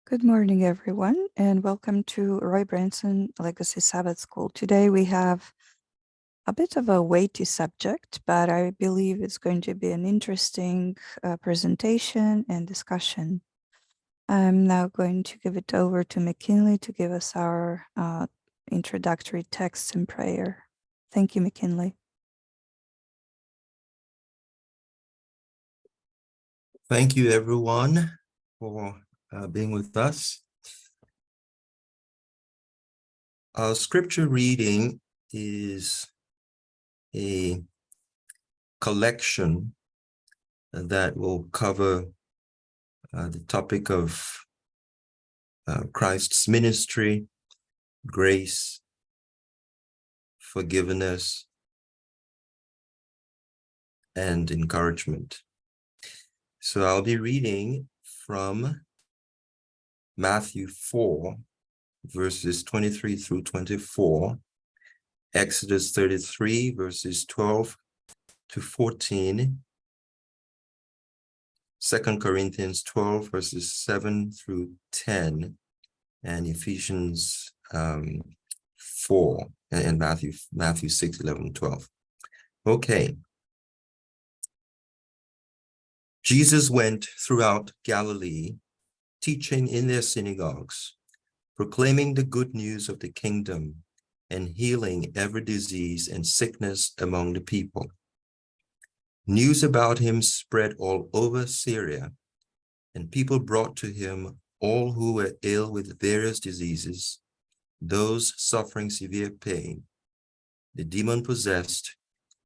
Good morning, everyone, and welcome to Roy Branson Legacy Sabbath School. Today we have a bit of a weighty subject, but I believe it's going to be an interesting presentation and discussion. I'm now going to give it over to McKinley to give us our introductory text and prayer. Thank you, McKinley. Thank you, everyone, for being with us. Our scripture reading is a collection that will cover the topic of Christ's ministry, grace, forgiveness, and encouragement. So I'll be reading from Matthew 4, verses 23 through 24, Exodus 33, verses 12 to 14, 2 Corinthians 12, verses 7 through 10, and Ephesians 4, and Matthew 6, 11, 12. Okay. Jesus went throughout Galilee, teaching in their synagogues, proclaiming the good news of the kingdom, and healing every disease and sickness among the people. News about him spread all over Syria, and people brought to him all who were ill with various diseases, those suffering severe pain, the demon-possessed,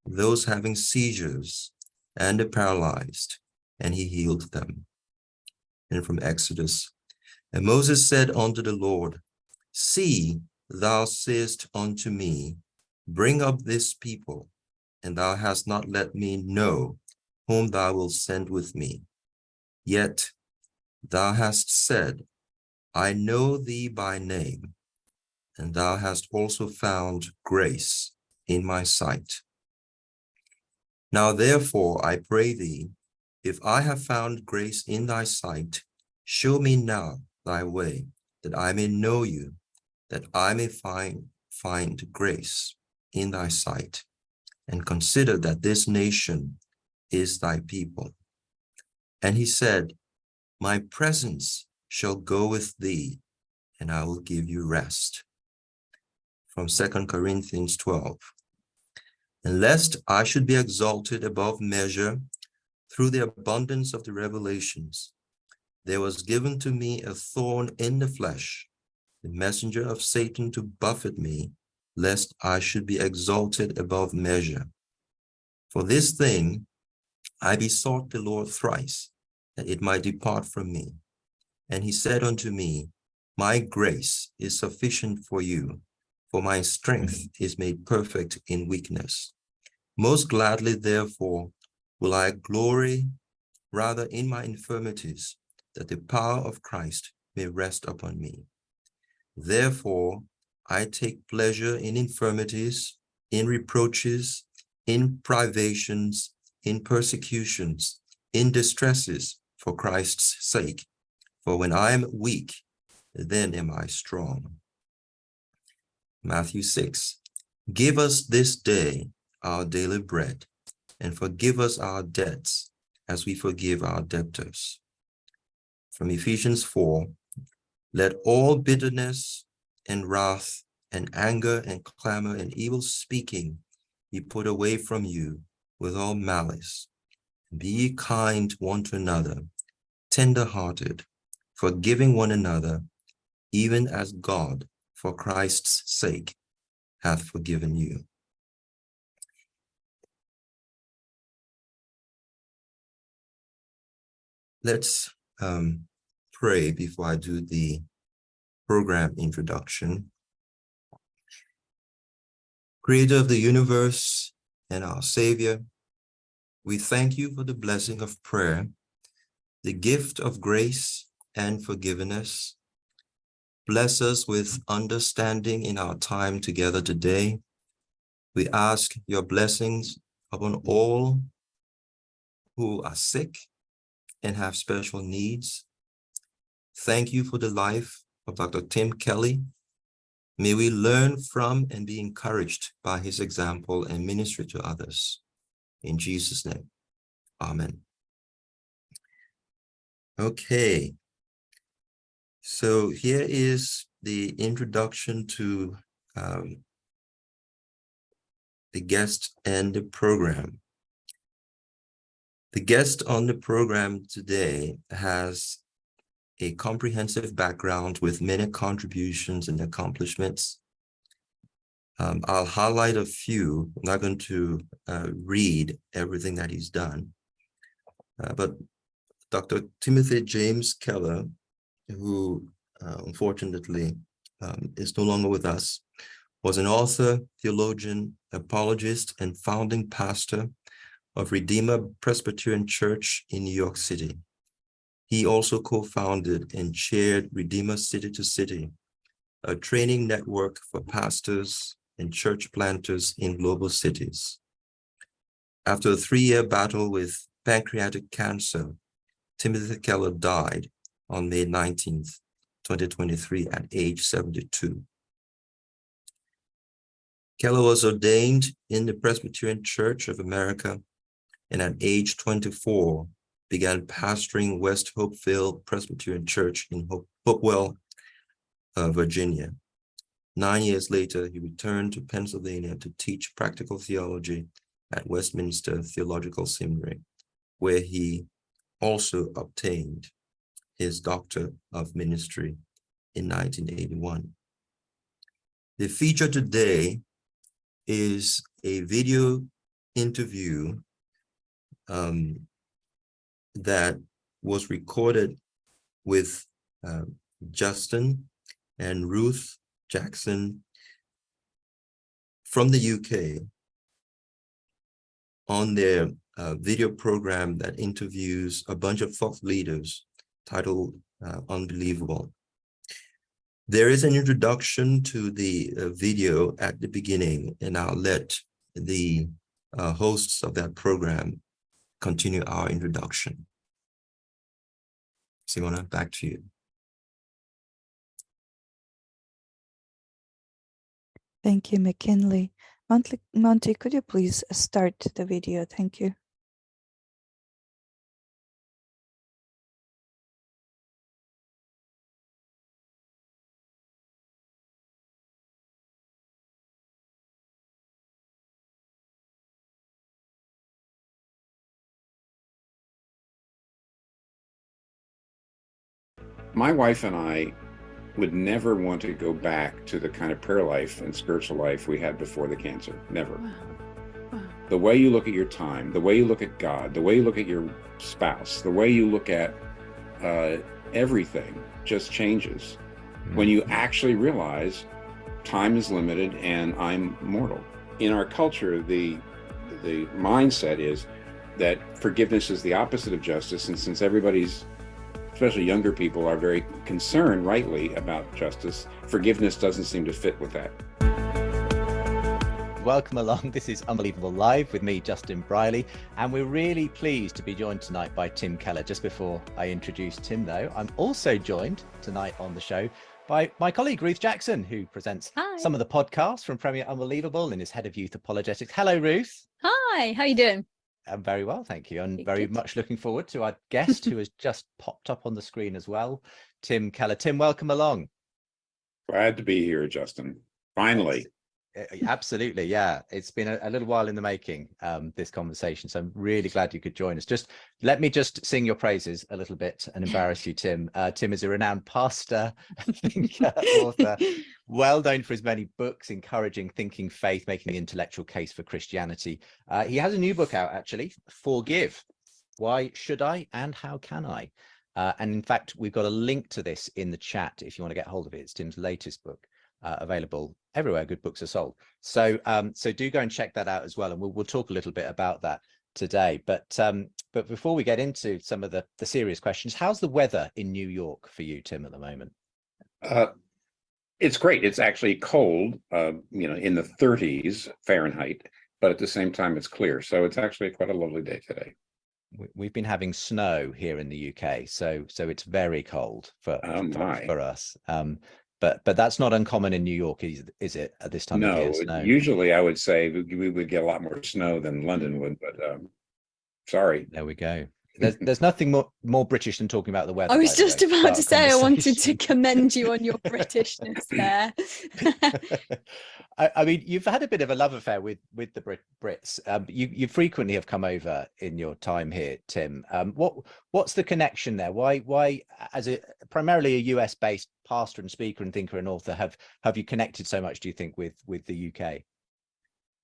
those having seizures, and the paralyzed, and he healed them. And from Exodus, and Moses said unto the Lord, See, thou sayest unto me, Bring up this people, and thou hast not let me know whom thou wilt send with me. Yet thou hast said, I know thee by name, and thou hast also found grace in my sight. Now therefore I pray thee, if I have found grace in thy sight, show me now thy way, that I may know you, that I may find grace in thy sight, and consider that this nation is thy people. And he said, My presence shall go with thee, and I will give you rest. From 2 Corinthians 12. And lest I should be exalted above measure through the abundance of the revelations, there was given to me a thorn in the flesh, the messenger of Satan to buffet me, lest I should be exalted above measure. For this thing I besought the Lord thrice, that it might depart from me. And he said unto me, My grace is sufficient for you, for my strength is made perfect in weakness. Most gladly, therefore, will I glory rather in my infirmities, that the power of Christ may rest upon me. Therefore, I take pleasure in infirmities, in reproaches, in privations, in persecutions, in distresses for Christ's sake. For when I am weak, then am I strong. Matthew 6. Give us this day our daily bread, and forgive us our debts, as we forgive our debtors. From Ephesians 4. Let all bitterness and wrath and anger and clamor and evil speaking be put away from you with all malice. Be ye kind one to another, tender-hearted, forgiving one another, even as God, for Christ's sake, hath forgiven you. Let's pray before I do the program introduction. Creator of the universe and our Savior, we thank you for the blessing of prayer, the gift of grace and forgiveness. Bless us with understanding in our time together today. We ask your blessings upon all who are sick and have special needs. Thank you for the life of Dr. Tim Kelly. May we learn from and be encouraged by his example and ministry to others. In Jesus' name, amen. Okay, so here is the introduction to the guest and the program. The guest on the program today has a comprehensive background with many contributions and accomplishments. I'll highlight a few. I'm not going to read everything that he's done, but Dr. Timothy James Keller, who unfortunately is no longer with us, was an author, theologian, apologist, and founding pastor of Redeemer Presbyterian Church in New York City. He also co-founded and chaired Redeemer City to City, a training network for pastors and church planters in global cities. After a 3-year battle with pancreatic cancer, Timothy Keller died on May 19th, 2023 at age 72. Keller was ordained in the Presbyterian Church of America and at age 24 began pastoring West Hopeville Presbyterian Church in Hopewell, Virginia. 9 years later, he returned to Pennsylvania to teach practical theology at Westminster Theological Seminary, where he also obtained his Doctor of Ministry in 1981. The feature today is a video interview that was recorded with Justin and Ruth Jackson from the UK on their video program that interviews a bunch of thought leaders titled Unbelievable. There is an introduction to the video at the beginning, and I'll let the hosts of that program continue our introduction. Simona, back to you. Thank you, McKinley. Monty, could you please start the video? Thank you. My wife and I would never want to go back to the kind of prayer life and spiritual life we had before the cancer. Never. Wow. Wow. The way you look at your time, the way you look at God, the way you look at your spouse, the way you look at everything just changes when you actually realize time is limited and I'm mortal. In our culture, the mindset is that forgiveness is the opposite of justice, and since everybody's, especially younger people, are very concerned, rightly, about justice, forgiveness doesn't seem to fit with that. Welcome along. This is Unbelievable Live with me, Justin Briley, and we're really pleased to be joined tonight by Tim Keller. Just before I introduce Tim, though, I'm also joined tonight on the show by my colleague Ruth Jackson, who presents some of the podcasts from Premier Unbelievable and is head of youth apologetics. Hello, Ruth. Hi, how you doing? I'm very well, thank you, and very much looking forward to our guest who has just popped up on the screen as well, Tim Keller. Tim, welcome along. Glad to be here, Justin. Finally. Absolutely, yeah. It's been a little while in the making, this conversation, so I'm really glad you could join us. Just let me just sing your praises a little bit and embarrass you, Tim. Tim is a renowned pastor, thinker, author, well known for his many books encouraging thinking faith, making the intellectual case for Christianity. He has a new book out, actually, Forgive. Why Should I and How Can I? And in fact, we've got a link to this in the chat if you want to get hold of it. It's Tim's latest book. Available everywhere good books are sold. So do go and check that out as well, and we'll talk a little bit about that today. But before we get into some of the serious questions, how's the weather in New York for you, Tim, at the moment? It's great. It's actually cold, in the 30s Fahrenheit, but at the same time it's clear. So it's actually quite a lovely day today. We've been having snow here in the UK, so it's very cold for us. But that's not uncommon in New York, is it, at this time of year? No, Snow. usually I would say we would get a lot more snow than London would, but sorry. There we go. There's nothing more British than talking about the weather. I was just about to say, I wanted to conversation. commend you on your Britishness there. I mean, you've had a bit of a love affair with the Brits. You frequently have come over in your time here, Tim. What's the connection there? Why, as primarily a US based pastor and speaker and thinker and author, have you connected so much, do you think, with the UK?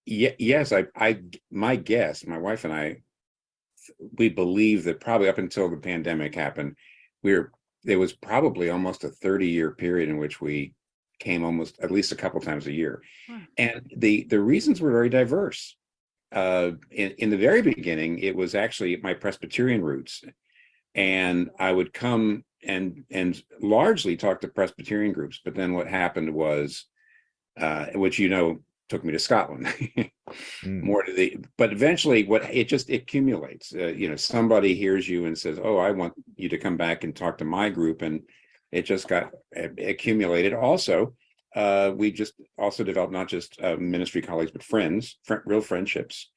Yes, my guess, my wife and I, we believe that probably up until the pandemic happened, there was probably almost a 30-year period in which we came almost at least a couple times a year. Wow. And the reasons were very diverse. In the very beginning, it was actually my Presbyterian roots. And I would come and largely talk to Presbyterian groups. But then what happened was, which took me to Scotland. More to but eventually it just accumulates. Somebody hears you and says, "Oh, I want you to come back and talk to my group," and it just got accumulated. Also, we just also developed not just ministry colleagues, but friends, real friendships.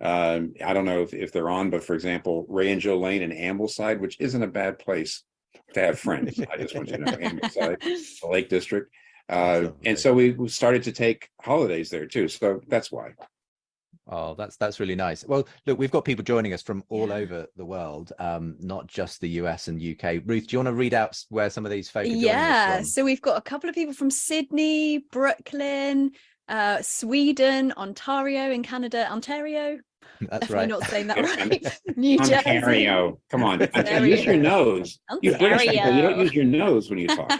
I don't know if they're on, but for example, Ray and Joe Lane in Ambleside, which isn't a bad place to have friends. I just want you to know, Ambleside, the Lake District. And so we started to take holidays there too. So that's why. Oh, that's really nice. Well, look, we've got people joining us from all over the world, not just the US and UK. Ruth, do you want to read out where some of these folk are joining us from? So we've got a couple of people from Sydney, Brooklyn, Sweden, Ontario in Canada, Ontario. That's Definitely right. not saying that right. New Jersey. Ontario. Come on. Use your nose. You British people, you don't use your nose when you talk.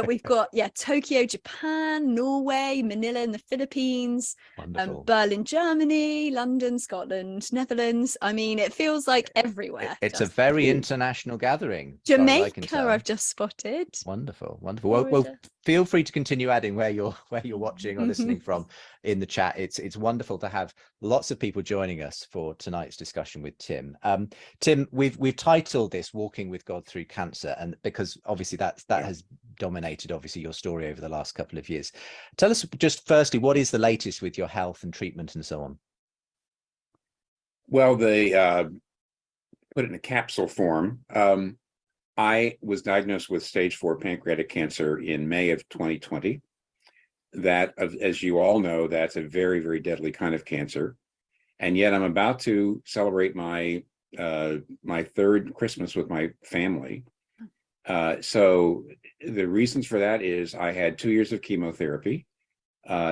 We've got, Tokyo, Japan, Norway, Manila in the Philippines, Berlin, Germany, London, Scotland, Netherlands. I mean, it feels like everywhere. It's a very international gathering. Jamaica, I've just spotted. Wonderful. Well, feel free to continue adding where you're watching or listening from in the chat. It's wonderful to have lots of people joining us for tonight's discussion with Tim. Tim, we've titled this "Walking with God Through Cancer," and because obviously that has dominated obviously your story over the last couple of years. Tell us just firstly, what is the latest with your health and treatment and so on? Well, they put it in a capsule form. I was diagnosed with stage 4 pancreatic cancer in May of 2020. That, as you all know, that's a very, very deadly kind of cancer. And yet I'm about to celebrate my third Christmas with my family. So the reasons for that is I had 2 years of chemotherapy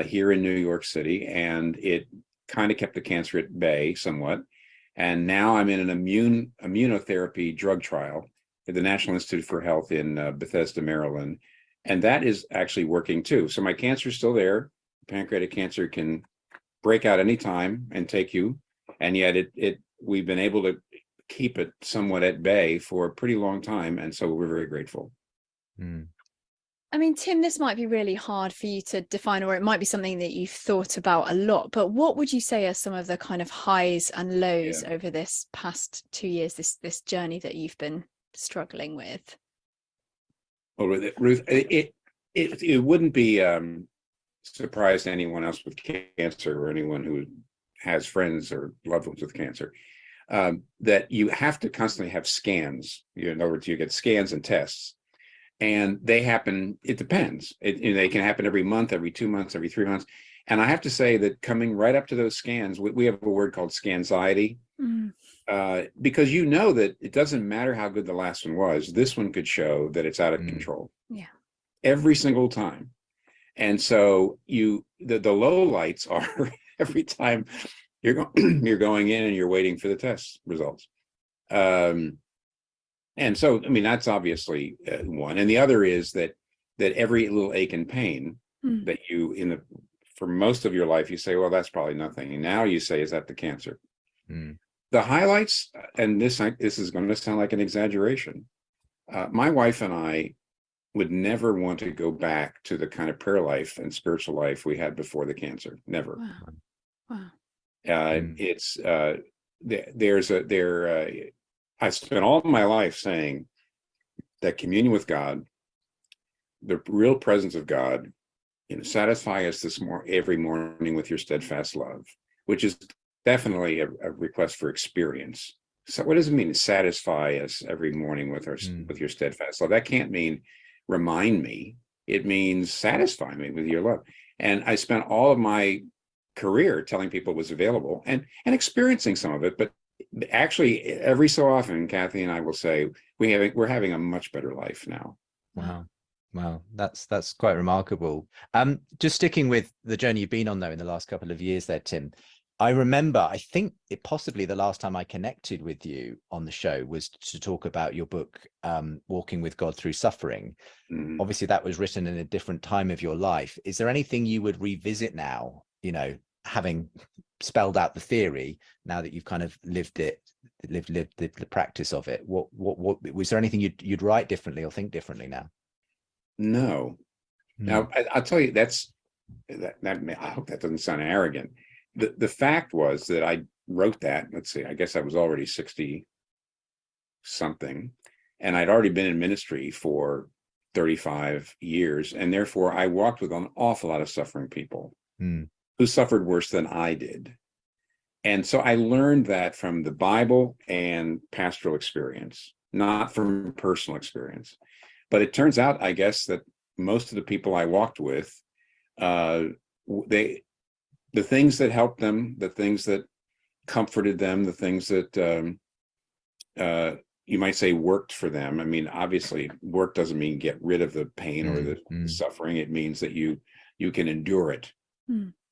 here in New York City, and it kind of kept the cancer at bay somewhat. And now I'm in an immunotherapy drug trial at the National Institute for Health in Bethesda, Maryland. And that is actually working too. So my cancer is still there. Pancreatic cancer can break out anytime and take you. And yet we've been able to keep it somewhat at bay for a pretty long time. And so we're very grateful. I mean, Tim, this might be really hard for you to define, or it might be something that you've thought about a lot, but what would you say are some of the kind of highs and lows over this past 2 years, this journey that you've been struggling with? Well, Ruth, it wouldn't be surprise to anyone else with cancer or anyone who has friends or loved ones with cancer, that you have to constantly have scans. In other words, you get scans and tests, and they happen, it depends. They can happen every month, every 2 months, every 3 months. And I have to say that coming right up to those scans, we have a word called scanxiety, because that it doesn't matter how good the last one was, this one could show that it's out of control. Yeah. Every single time. And so the low lights are every time you're going in and you're waiting for the test results. And so, I mean, that's obviously one. And the other is that every little ache and pain that for most of your life, you say, well, that's probably nothing. And now you say, is that the cancer? The highlights, and this is going to sound like an exaggeration. My wife and I would never want to go back to the kind of prayer life and spiritual life we had before the cancer. Never. Wow. It's I spent all my life saying that communion with God, the real presence of God, satisfy us every morning with your steadfast love, which is definitely a request for experience. So what does it mean to satisfy us every morning with your steadfast love? That can't mean remind me. It means satisfy me with your love. And I spent all of my career telling people it was available and experiencing some of it, but actually every so often Kathy and I will say we're having a much better life now. Wow, that's quite remarkable. Just sticking with the journey you've been on though in the last couple of years there, Tim, I remember, I think it possibly the last time I connected with you on the show was to talk about your book, Walking with God Through Suffering. Mm-hmm. Obviously that was written in a different time of your life. Is there anything you would revisit now, having spelled out the theory, now that you've kind of lived the practice of it? What was there anything you'd write differently or think differently now? No. Now I'll tell you, that I hope that doesn't sound arrogant. The fact was that I wrote that, let's see, I guess I was already 60 something, and I'd already been in ministry for 35 years, and therefore I walked with an awful lot of suffering people who suffered worse than I did. And so I learned that from the Bible and pastoral experience, not from personal experience. But it turns out, I guess, that most of the people I walked with, the things that helped them, the things that comforted them, the things that you might say worked for them. I mean, obviously, work doesn't mean get rid of the pain or the suffering. It means that you can endure it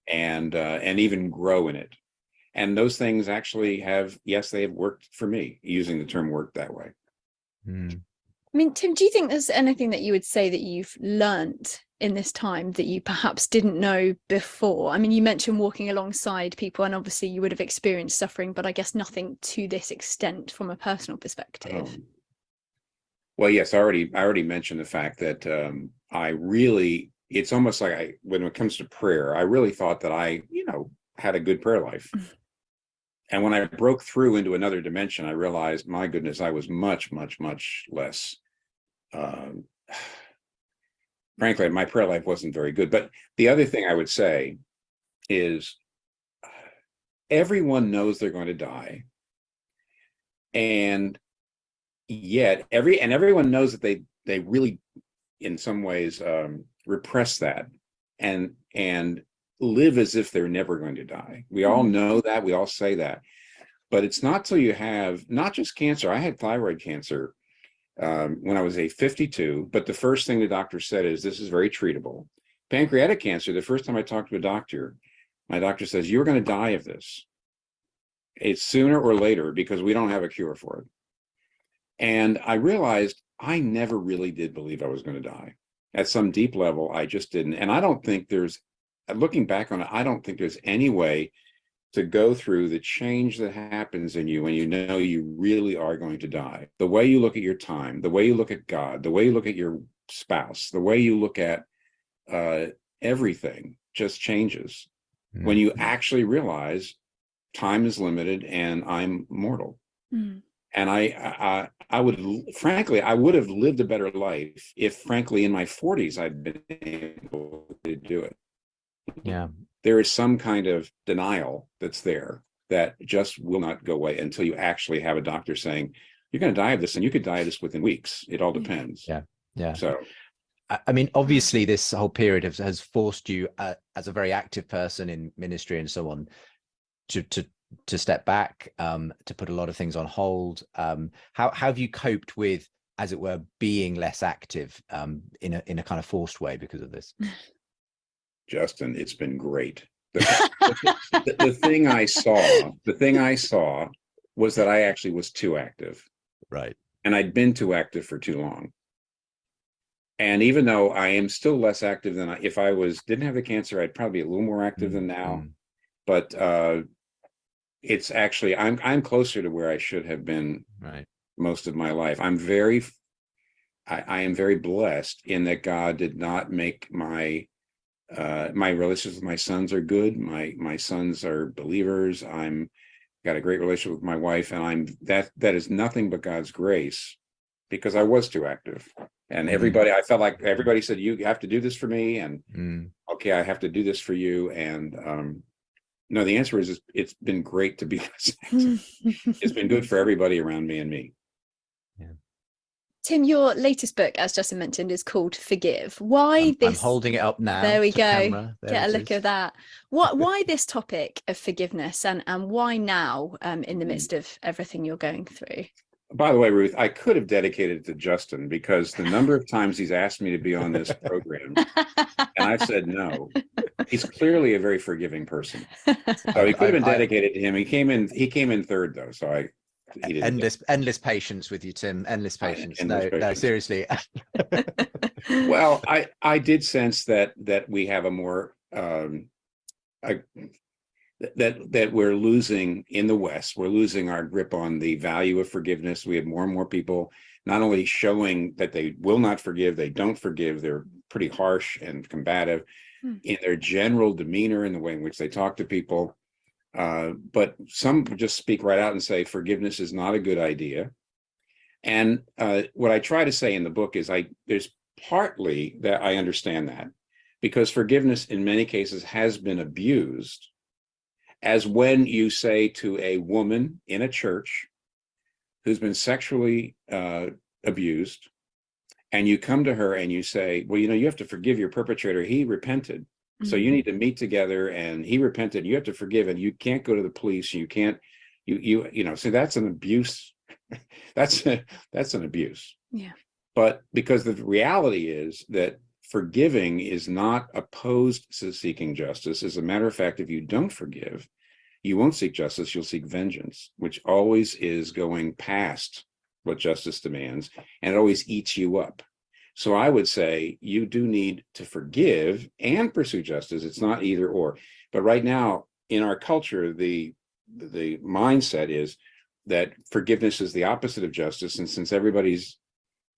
and even grow in it. And those things actually they have worked for me, using the term work that way. I mean, Tim, do you think there's anything that you would say that you've learned in this time that you perhaps didn't know before? I mean, you mentioned walking alongside people, and obviously you would have experienced suffering, but I guess nothing to this extent from a personal perspective. Well, yes, I already mentioned the fact that it's almost like when it comes to prayer, I really thought that I, had a good prayer life. And when I broke through into another dimension, I realized, my goodness, I was much, much, much less. Frankly, my prayer life wasn't very good. But the other thing I would say is everyone knows they're going to die. And yet everyone knows that they really, in some ways, repress that and live as if they're never going to die. We all know that, we all say that, but it's not till you have not just cancer. I had thyroid cancer when I was 52, but the first thing the doctor said is, this is very treatable. Pancreatic cancer, the first time I talked to a doctor, my doctor says, you're going to die of this. It's sooner or later, because we don't have a cure for it. And I realized I never really did believe I was going to die. At some deep level, I just didn't. And I don't think looking back on it, I don't think there's any way to go through the change that happens in you when you know you really are going to die. The way you look at your time, the way you look at God, the way you look at your spouse, the way you look at everything just changes when you actually realize time is limited and I'm mortal. And I would have lived a better life if, frankly, in my 40s, I'd been able to do it. Yeah. There is some kind of denial that's there that just will not go away until you actually have a doctor saying, you're going to die of this, and you could die of this within weeks. It all depends. Yeah. So, I mean, obviously, this whole period has forced you, as a very active person in ministry and so on, to step back, to put a lot of things on hold. How have you coped with, as it were, being less active in a kind of forced way because of this? Justin, it's been great. The thing I saw was that I actually was too active. Right. And I'd been too active for too long. And even though I am still less active than if I didn't have the cancer, I'd probably be a little more active than now. But it's actually, I'm closer to where I should have been most of my life. I am very blessed in that God did not make my relationships with my sons are good. My sons are believers. I'm got a great relationship with my wife, and that is nothing but God's grace, because I was too active. And I felt like everybody said, you have to do this for me. And okay, I have to do this for you. And no, the answer is it's been great to be this active. It's been good for everybody around me and me. Yeah. Tim, your latest book, as Justin mentioned, is called Forgive. Why this? I'm holding it up now. There we go. Camera. Get a look at that. Why this topic of forgiveness, and why now, in the midst of everything you're going through? By the way, Ruth, I could have dedicated it to Justin, because the number of times he's asked me to be on this program, and I've said no. He's clearly a very forgiving person, so he could have been dedicated to him. He came in third, though, so he didn't. Endless patience with you, Tim. Endless patience. Endless patience. No, seriously. Well, I did sense that we have a more that we're losing in the West. We're losing our grip on the value of forgiveness. We have more and more people not only showing that they will not forgive, they don't forgive. They're pretty harsh and combative in their general demeanor, in the way in which they talk to people. But some just speak right out and say forgiveness is not a good idea. And what I try to say in the book is there's partly that I understand that, because forgiveness in many cases has been abused, as when you say to a woman in a church who's been sexually abused, and you come to her and you say, well, you have to forgive your perpetrator. He repented. So you need to meet together, and he repented. You have to forgive, and you can't go to the police. You can't, so that's an abuse. that's an abuse. Yeah. But because the reality is that forgiving is not opposed to seeking justice. As a matter of fact, if you don't forgive, you won't seek justice, you'll seek vengeance, which always is going past what justice demands, and it always eats you up. So I would say you do need to forgive and pursue justice. It's not either or. But right now in our culture, the mindset is that forgiveness is the opposite of justice. And since everybody's,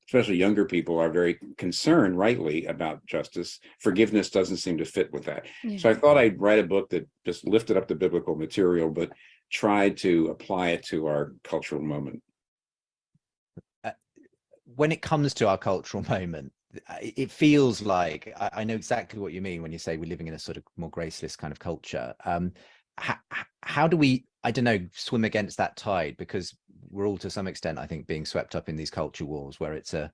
especially younger people, are very concerned, rightly, about justice, forgiveness doesn't seem to fit with that. Yeah. So I thought I'd write a book that just lifted up the biblical material, but tried to apply it to our cultural moment. When it comes to our cultural moment, it feels like, I know exactly what you mean when you say we're living in a sort of more graceless kind of culture. How do we, I don't know, swim against that tide? Because we're all, to some extent, I think, being swept up in these culture wars where it's a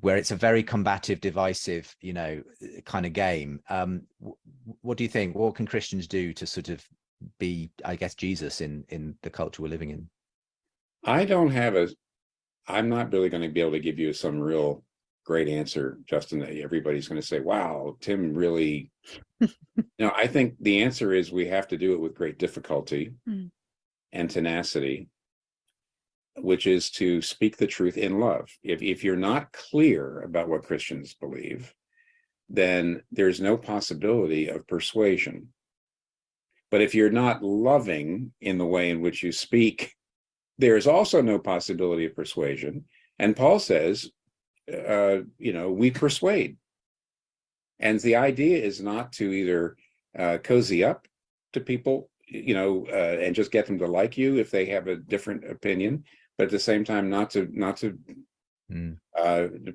very combative, divisive, kind of game. What do you think? What can Christians do to sort of be, I guess, Jesus in the culture we're living in? I'm not really going to be able to give you some real great answer, Justin, that everybody's going to say, wow, Tim really, I think the answer is we have to do it with great difficulty and tenacity, which is to speak the truth in love. If you're not clear about what Christians believe, then there's no possibility of persuasion. But if you're not loving in the way in which you speak, there's also no possibility of persuasion. And Paul says, we persuade. And the idea is not to either cozy up to people, and just get them to like you if they have a different opinion, but at the same time, not to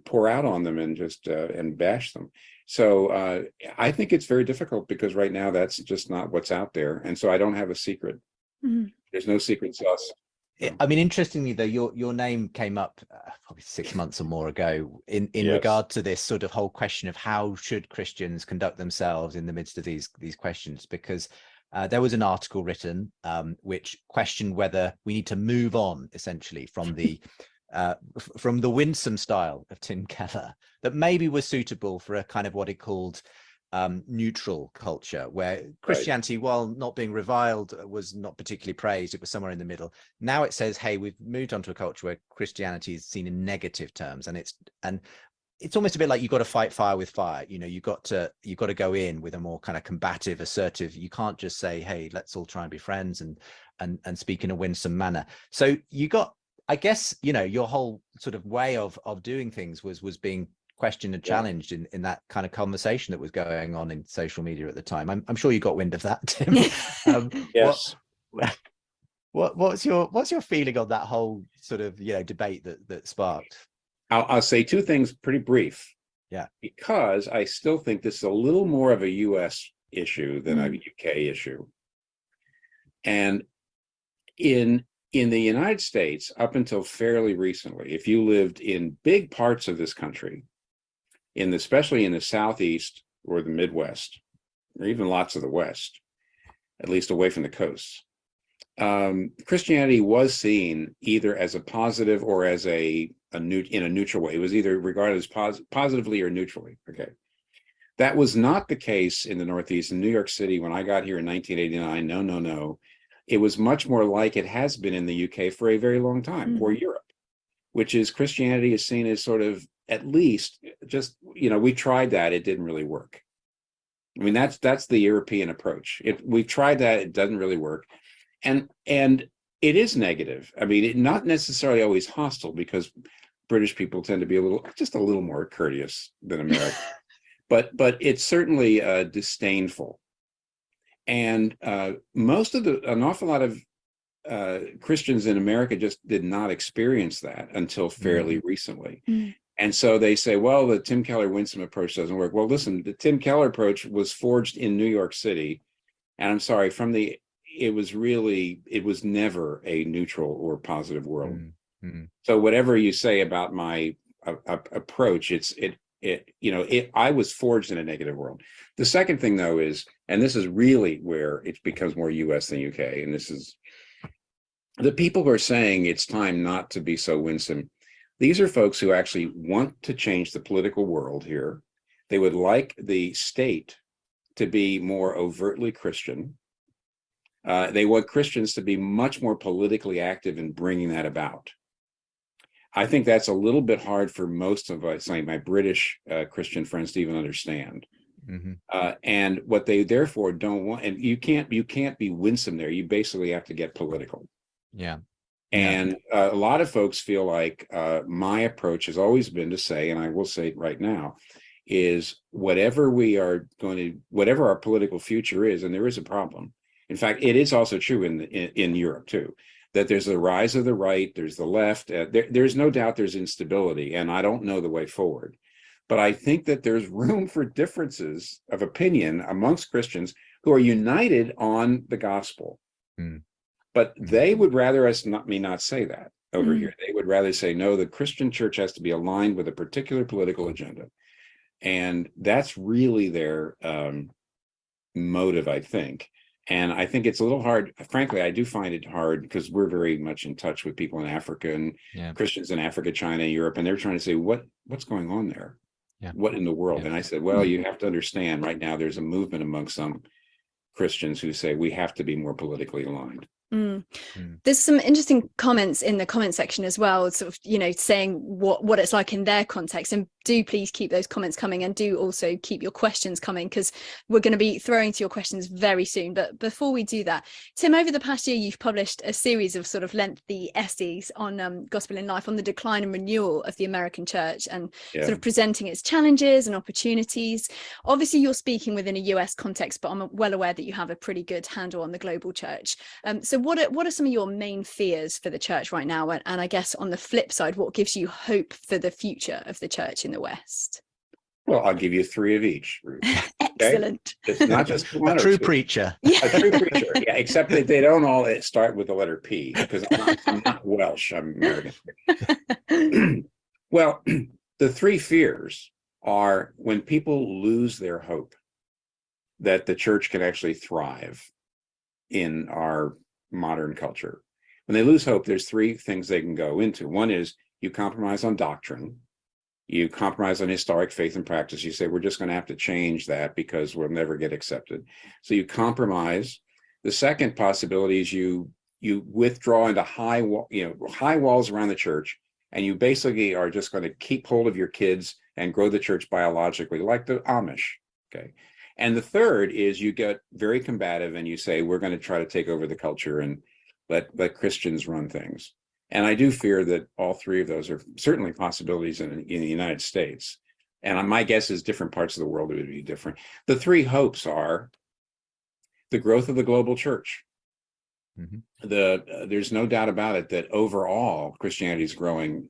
pour out on them and just and bash them. So I think it's very difficult, because right now that's just not what's out there. And so I don't have a secret. There's no secret sauce. I mean, interestingly, though, your name came up probably 6 months or more ago in regard to this sort of whole question of how should Christians conduct themselves in the midst of these questions, because there was an article written which questioned whether we need to move on, essentially, from the winsome style of Tim Keller that maybe was suitable for a kind of what he called neutral culture, where Christianity, while not being reviled, was not particularly praised. It was somewhere in the middle. Now it says, hey, we've moved on to a culture where Christianity is seen in negative terms, and it's almost a bit like you've got to fight fire with fire. You've got to go in with a more kind of combative, assertive. You can't just say, hey, let's all try and be friends and speak in a winsome manner. So you got, I guess, your whole sort of way of doing things was being questioned and challenged in that kind of conversation that was going on in social media at the time. I'm sure you got wind of that, Tim. Yes. What's your feeling on that whole sort of, debate that sparked? I'll say two things pretty brief. Yeah. Because I still think this is a little more of a US issue than a UK issue. And in the United States, up until fairly recently, if you lived in big parts of this country, especially in the Southeast or the Midwest, or even lots of the West, at least away from the coasts, Christianity was seen either as a positive or as in a neutral way. It was either regarded as positively or neutrally. Okay. That was not the case in the Northeast. In New York City, when I got here in 1989, no. It was much more like it has been in the UK for a very long time, or Europe, which is Christianity is seen as sort of, at least, just, we tried that, it didn't really work. I mean, that's the European approach. We've tried that, it doesn't really work. And it is negative. I mean, not necessarily always hostile, because British people tend to be just a little more courteous than America, but it's certainly disdainful. And an awful lot of Christians in America just did not experience that until fairly recently. And so they say, well, the Tim Keller Winsome approach doesn't work. Well, listen, the Tim Keller approach was forged in New York City. And I'm sorry, it was never a neutral or positive world. So whatever you say about my approach, I was forged in a negative world. The second thing, though, is, and this is really where it becomes more US than UK, and this is the people who are saying it's time not to be so winsome. These are folks who actually want to change the political world here. They would like the state to be more overtly Christian. They want Christians to be much more politically active in bringing that about. I think that's a little bit hard for most of my British Christian friends to even understand. And what they therefore don't want, and you can't be winsome there. You basically have to get political. Yeah. And a lot of folks feel like my approach has always been to say, and I will say it right now, is whatever our political future is, and there is a problem. In fact, it is also true in Europe too, that there's a rise of the right, there's the left. There's no doubt there's instability, and I don't know the way forward. But I think that there's room for differences of opinion amongst Christians who are united on the gospel. But they would rather me not say that over here. They would rather say, no, the Christian church has to be aligned with a particular political agenda. And that's really their motive, I think. And I think it's a little hard. Frankly, I do find it hard because we're very much in touch with people in Africa and Christians in Africa, China, Europe, and they're trying to say, what's going on there? What in the world? And I said, well, you have to understand right now there's a movement among some Christians who say we have to be more politically aligned. There's some interesting comments in the comment section as well, sort of, saying what it's like in their context. And do please keep those comments coming, and do also keep your questions coming, because we're going to be throwing to your questions very soon. But before we do that, Tim, over the past year, you've published a series of sort of lengthy essays on Gospel in Life, on the decline and renewal of the American church, and sort of presenting its challenges and opportunities. Obviously, you're speaking within a US context, but I'm well aware that you have a pretty good handle on the global church. So what are some of your main fears for the church right now? And I guess on the flip side, what gives you hope for the future of the church in the West? Well, I'll give you 3 of each. Excellent. It's not just one. A true preacher. A true preacher. Yeah, except that they don't all start with the letter P, because I'm not Welsh, I'm American. Well, the 3 fears are when people lose their hope that the church can actually thrive in our modern culture. When they lose hope, there's 3 things they can go into. One is you compromise on doctrine. You compromise on historic faith and practice. You say, we're just going to have to change that because we'll never get accepted. So you compromise. The second possibility is you withdraw into high walls around the church, and you basically are just going to keep hold of your kids and grow the church biologically, like the Amish. Okay. And the third is you get very combative and you say, we're going to try to take over the culture and let Christians run things. And I do fear that all 3 of those are certainly possibilities in the United States. And my guess is different parts of the world would be different. The 3 hopes are the growth of the global church. There's no doubt about it that overall Christianity is growing,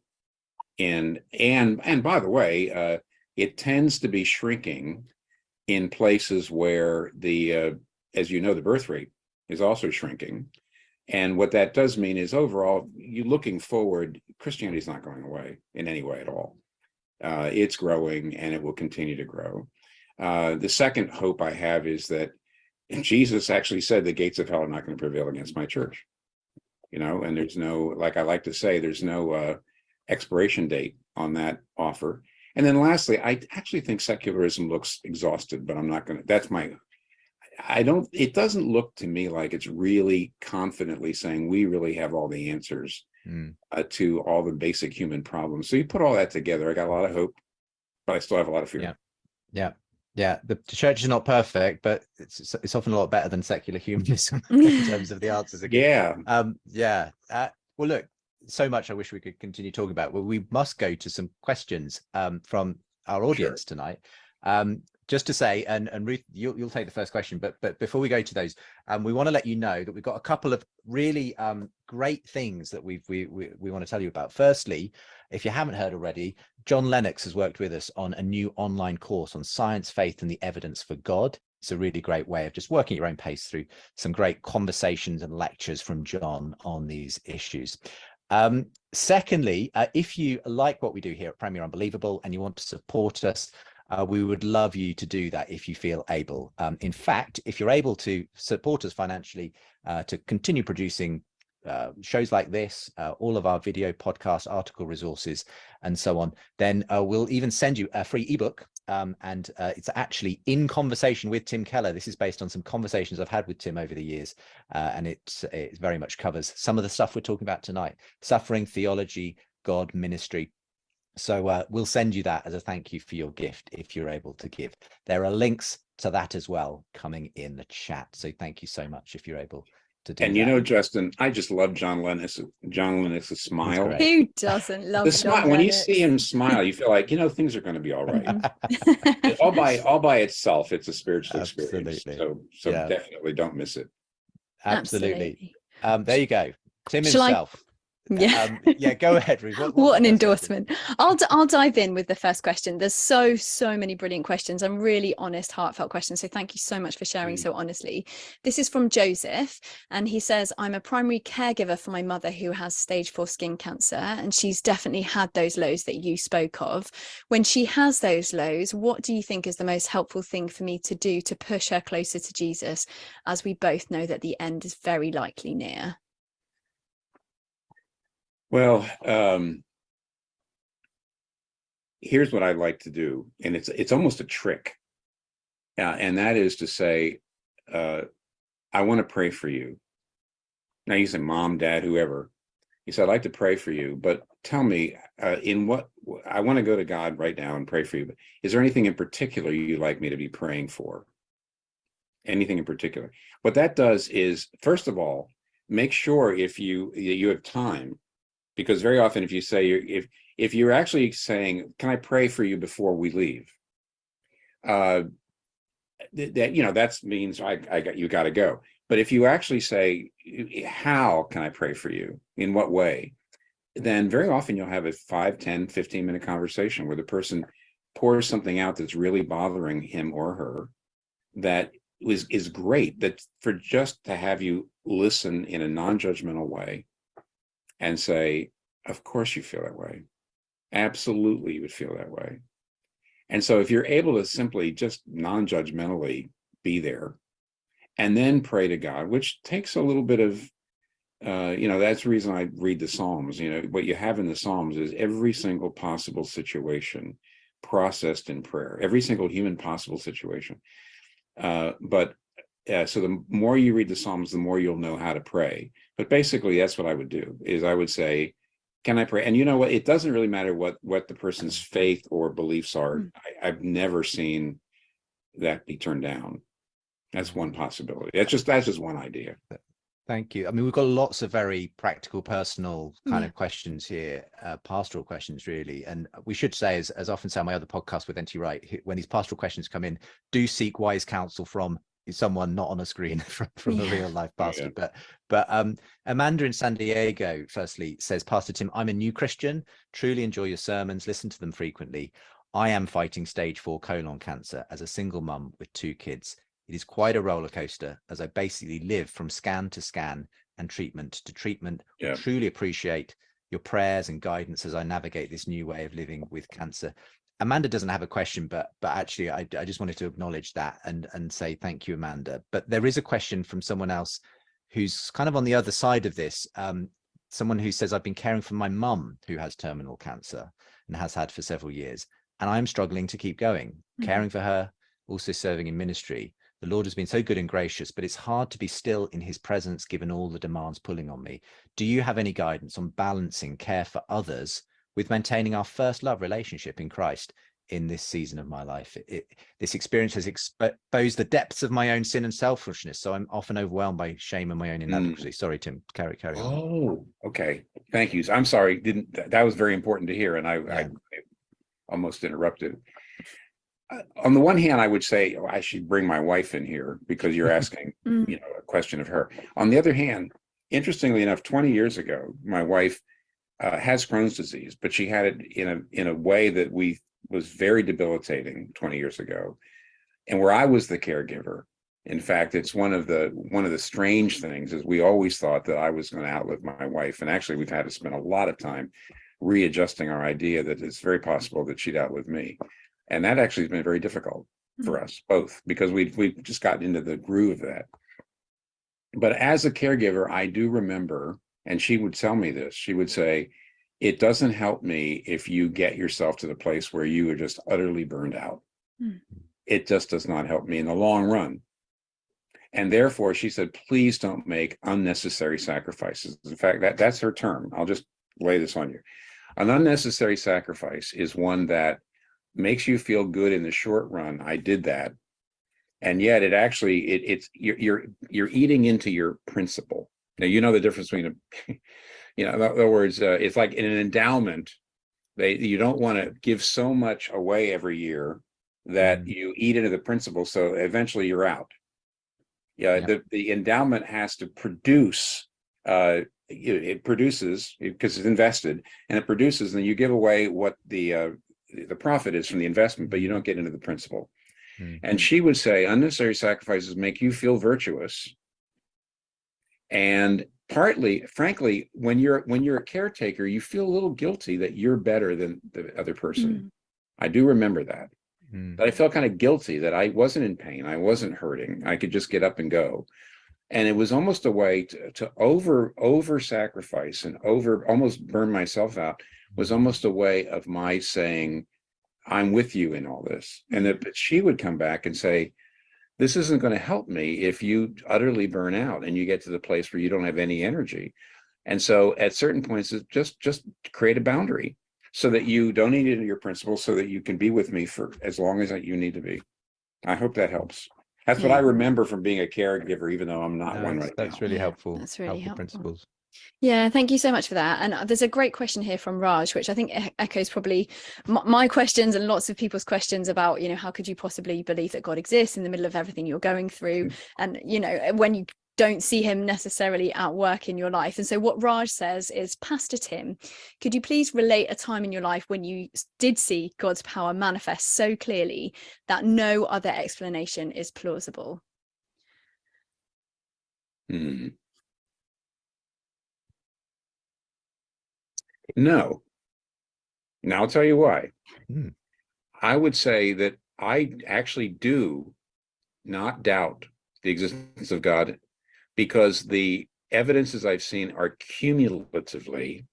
and by the way, it tends to be shrinking in places where as you know, the birth rate is also shrinking. And what that does mean is overall, you looking forward, Christianity is not going away in any way at all. It's growing, and it will continue to grow. The second hope I have is that Jesus actually said the gates of hell are not going to prevail against my church. And there's no, like I like to say, there's no expiration date on that offer. And then lastly, I actually think secularism looks exhausted, but I'm not going to, it doesn't look to me like it's really confidently saying we really have all the answers to all the basic human problems. So you put all that together, I got a lot of hope, but I still have a lot of fear. Yeah. The church is not perfect, but it's often a lot better than secular humanism in terms of the answers. Well, look, so much I wish we could continue talking about. Well, we must go to some questions from our audience tonight. Just to say, and Ruth, you'll take the first question, but before we go to those, we want to let you know that we've got a couple of really great things that we want to tell you about. Firstly, if you haven't heard already, John Lennox has worked with us on a new online course on science, faith, and the evidence for God. It's a really great way of just working at your own pace through some great conversations and lectures from John on these issues. Secondly, if you like what we do here at Premier Unbelievable and you want to support us, we would love you to do that if you feel able. In fact, if you're able to support us financially to continue producing shows like this, all of our video, podcast, article resources, and so on, then we'll even send you a free ebook. And it's actually in conversation with Tim Keller. This is based on some conversations I've had with Tim over the years. And it very much covers some of the stuff we're talking about tonight: suffering, theology, God, ministry. So we'll send you that as a thank you for your gift if you're able to give. There are links to that as well coming in the chat. So thank you so much if you're able to do that. And Justin, I just love John Lennox's smile. Who doesn't love the smile? John When you Lennox? see him smile, you feel like things are going to be all right. all by itself, it's a spiritual experience. So definitely don't miss it. Absolutely. There you go. Tim himself. Go ahead, Ruth. What an endorsement. I'll dive in with the first question. There's so many brilliant questions and really honest, heartfelt questions. So thank you so much for sharing so honestly. This is from Joseph, and he says, I'm a primary caregiver for my mother who has stage 4 skin cancer, and she's definitely had those lows that you spoke of. When she has those lows, what do you think is the most helpful thing for me to do to push her closer to Jesus, as we both know that the end is very likely near? Well, here's what I'd like to do, and it's almost a trick, and that is to say, I want to pray for you. Now you say, Mom, Dad, whoever. You said, I'd like to pray for you, but tell me, in what I want to go to God right now and pray for you. But is there anything in particular you'd like me to be praying for? Anything in particular? What that does is, first of all, make sure if you have time. Because very often, if you say, if you're actually saying, can I pray for you before we leave? That means you got to go. But if you actually say, how can I pray for you? In what way? Then very often you'll have a 5, 10, 15-minute conversation where the person pours something out that's really bothering him or her that is great, that for just to have you listen in a non-judgmental way and say, of course you feel that way. Absolutely, you would feel that way. And so if you're able to simply just non-judgmentally be there and then pray to God, which takes a little bit of, that's the reason I read the Psalms. What you have in the Psalms is every single possible situation processed in prayer, every single human possible situation. So the more you read the Psalms, the more you'll know how to pray. But basically, that's what I would do, is I would say, can I pray? And you know what? It doesn't really matter what the person's faith or beliefs are. I've never seen that be turned down. That's one possibility. That's just one idea. Thank you. I mean, we've got lots of very practical, personal kind of questions here, pastoral questions, really. And we should say, as often say on my other podcast with N.T. Wright, when these pastoral questions come in, do seek wise counsel from someone not on a screen from a Yeah. real life pastor. Yeah. But Amanda in San Diego firstly says, Pastor Tim, I'm a new Christian, truly enjoy your sermons, listen to them frequently. I am fighting stage 4 colon cancer as a single mum with 2 kids. It is quite a roller coaster as I basically live from scan to scan and treatment to treatment. Yeah. Truly appreciate your prayers and guidance as I navigate this new way of living with cancer. Amanda doesn't have a question, but actually I just wanted to acknowledge that and say thank you, Amanda. But there is a question from someone else who's kind of on the other side of this. Someone who says, I've been caring for my mum who has terminal cancer and has had for several years, and I'm struggling to keep going, caring for her, also serving in ministry. The Lord has been so good and gracious, but it's hard to be still in his presence given all the demands pulling on me. Do you have any guidance on balancing care for others with maintaining our first love relationship in Christ in this season of my life? This experience has exposed the depths of my own sin and selfishness, so I'm often overwhelmed by shame and my own inadequacy. Sorry, Tim, carry on. Oh, okay. Thank you. I'm sorry. That was very important to hear, and I almost interrupted. On the one hand, I would say I should bring my wife in here because you're asking, a question of her. On the other hand, interestingly enough, 20 years ago, my wife has Crohn's disease, but she had it in a way that was very debilitating 20 years ago, and where I was the caregiver. In fact, it's one of the strange things is we always thought that I was going to outlive my wife, and actually we've had to spend a lot of time readjusting our idea that it's very possible that she'd outlive me. And that actually has been very difficult for us both, because we've just gotten into the groove of that. But as a caregiver, I do remember, and she would tell me this, she would say, it doesn't help me if you get yourself to the place where you are just utterly burned out. It just does not help me in the long run. And therefore, she said, please don't make unnecessary sacrifices. In fact, that's her term. I'll just lay this on you. An unnecessary sacrifice is one that makes you feel good in the short run. I did that, and yet it actually you're eating into your principle. Now you know the difference between in other words, it's like in an endowment. You don't want to give so much away every year that you eat into the principle, so eventually you're out. The endowment has to produce. It produces because it's invested, and it produces, and you give away what the profit is from the investment, but you don't get into the principle. And she would say unnecessary sacrifices make you feel virtuous, and partly, frankly, when you're a caretaker, you feel a little guilty that you're better than the other person. I do remember that. But I felt kind of guilty that I wasn't in pain, I wasn't hurting, I could just get up and go. And it was almost a way to over sacrifice and almost burn myself out, was almost a way of my saying, I'm with you in all this. And that she would come back and say, this isn't going to help me if you utterly burn out and you get to the place where you don't have any energy. And so at certain points, just create a boundary so that you don't eat into your principles, so that you can be with me for as long as you need to be. I hope that helps. That's what I remember from being a caregiver, even though I'm not one right now. That's really helpful. That's really helpful. Principles. Yeah, thank you so much for that. And there's a great question here from Raj, which I think echoes probably my questions and lots of people's questions about, how could you possibly believe that God exists in the middle of everything you're going through? And, when you don't see him necessarily at work in your life. And so what Raj says is, Pastor Tim, could you please relate a time in your life when you did see God's power manifest so clearly that no other explanation is plausible? No. Now I'll tell you why. I would say that I actually do not doubt the existence of God, because the evidences I've seen are cumulatively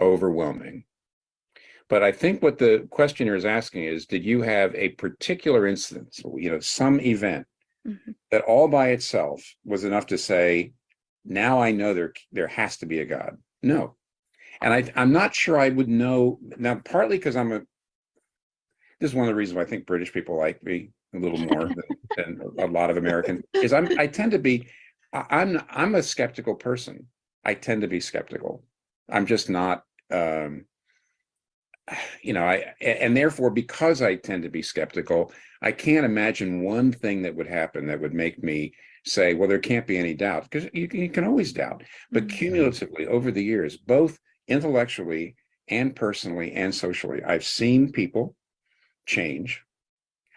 overwhelming. But I think what the questioner is asking is, did you have a particular instance, some event that all by itself was enough to say, now I know there has to be a God? No. And I'm not sure I would know now, partly because this is one of the reasons why I think British people like me a little more than a lot of Americans, is I'm a skeptical person. I tend to be skeptical. I'm just not, and therefore, because I tend to be skeptical, I can't imagine one thing that would happen that would make me say, well, there can't be any doubt, because you can always doubt. But cumulatively over the years, both intellectually and personally and socially, I've seen people change.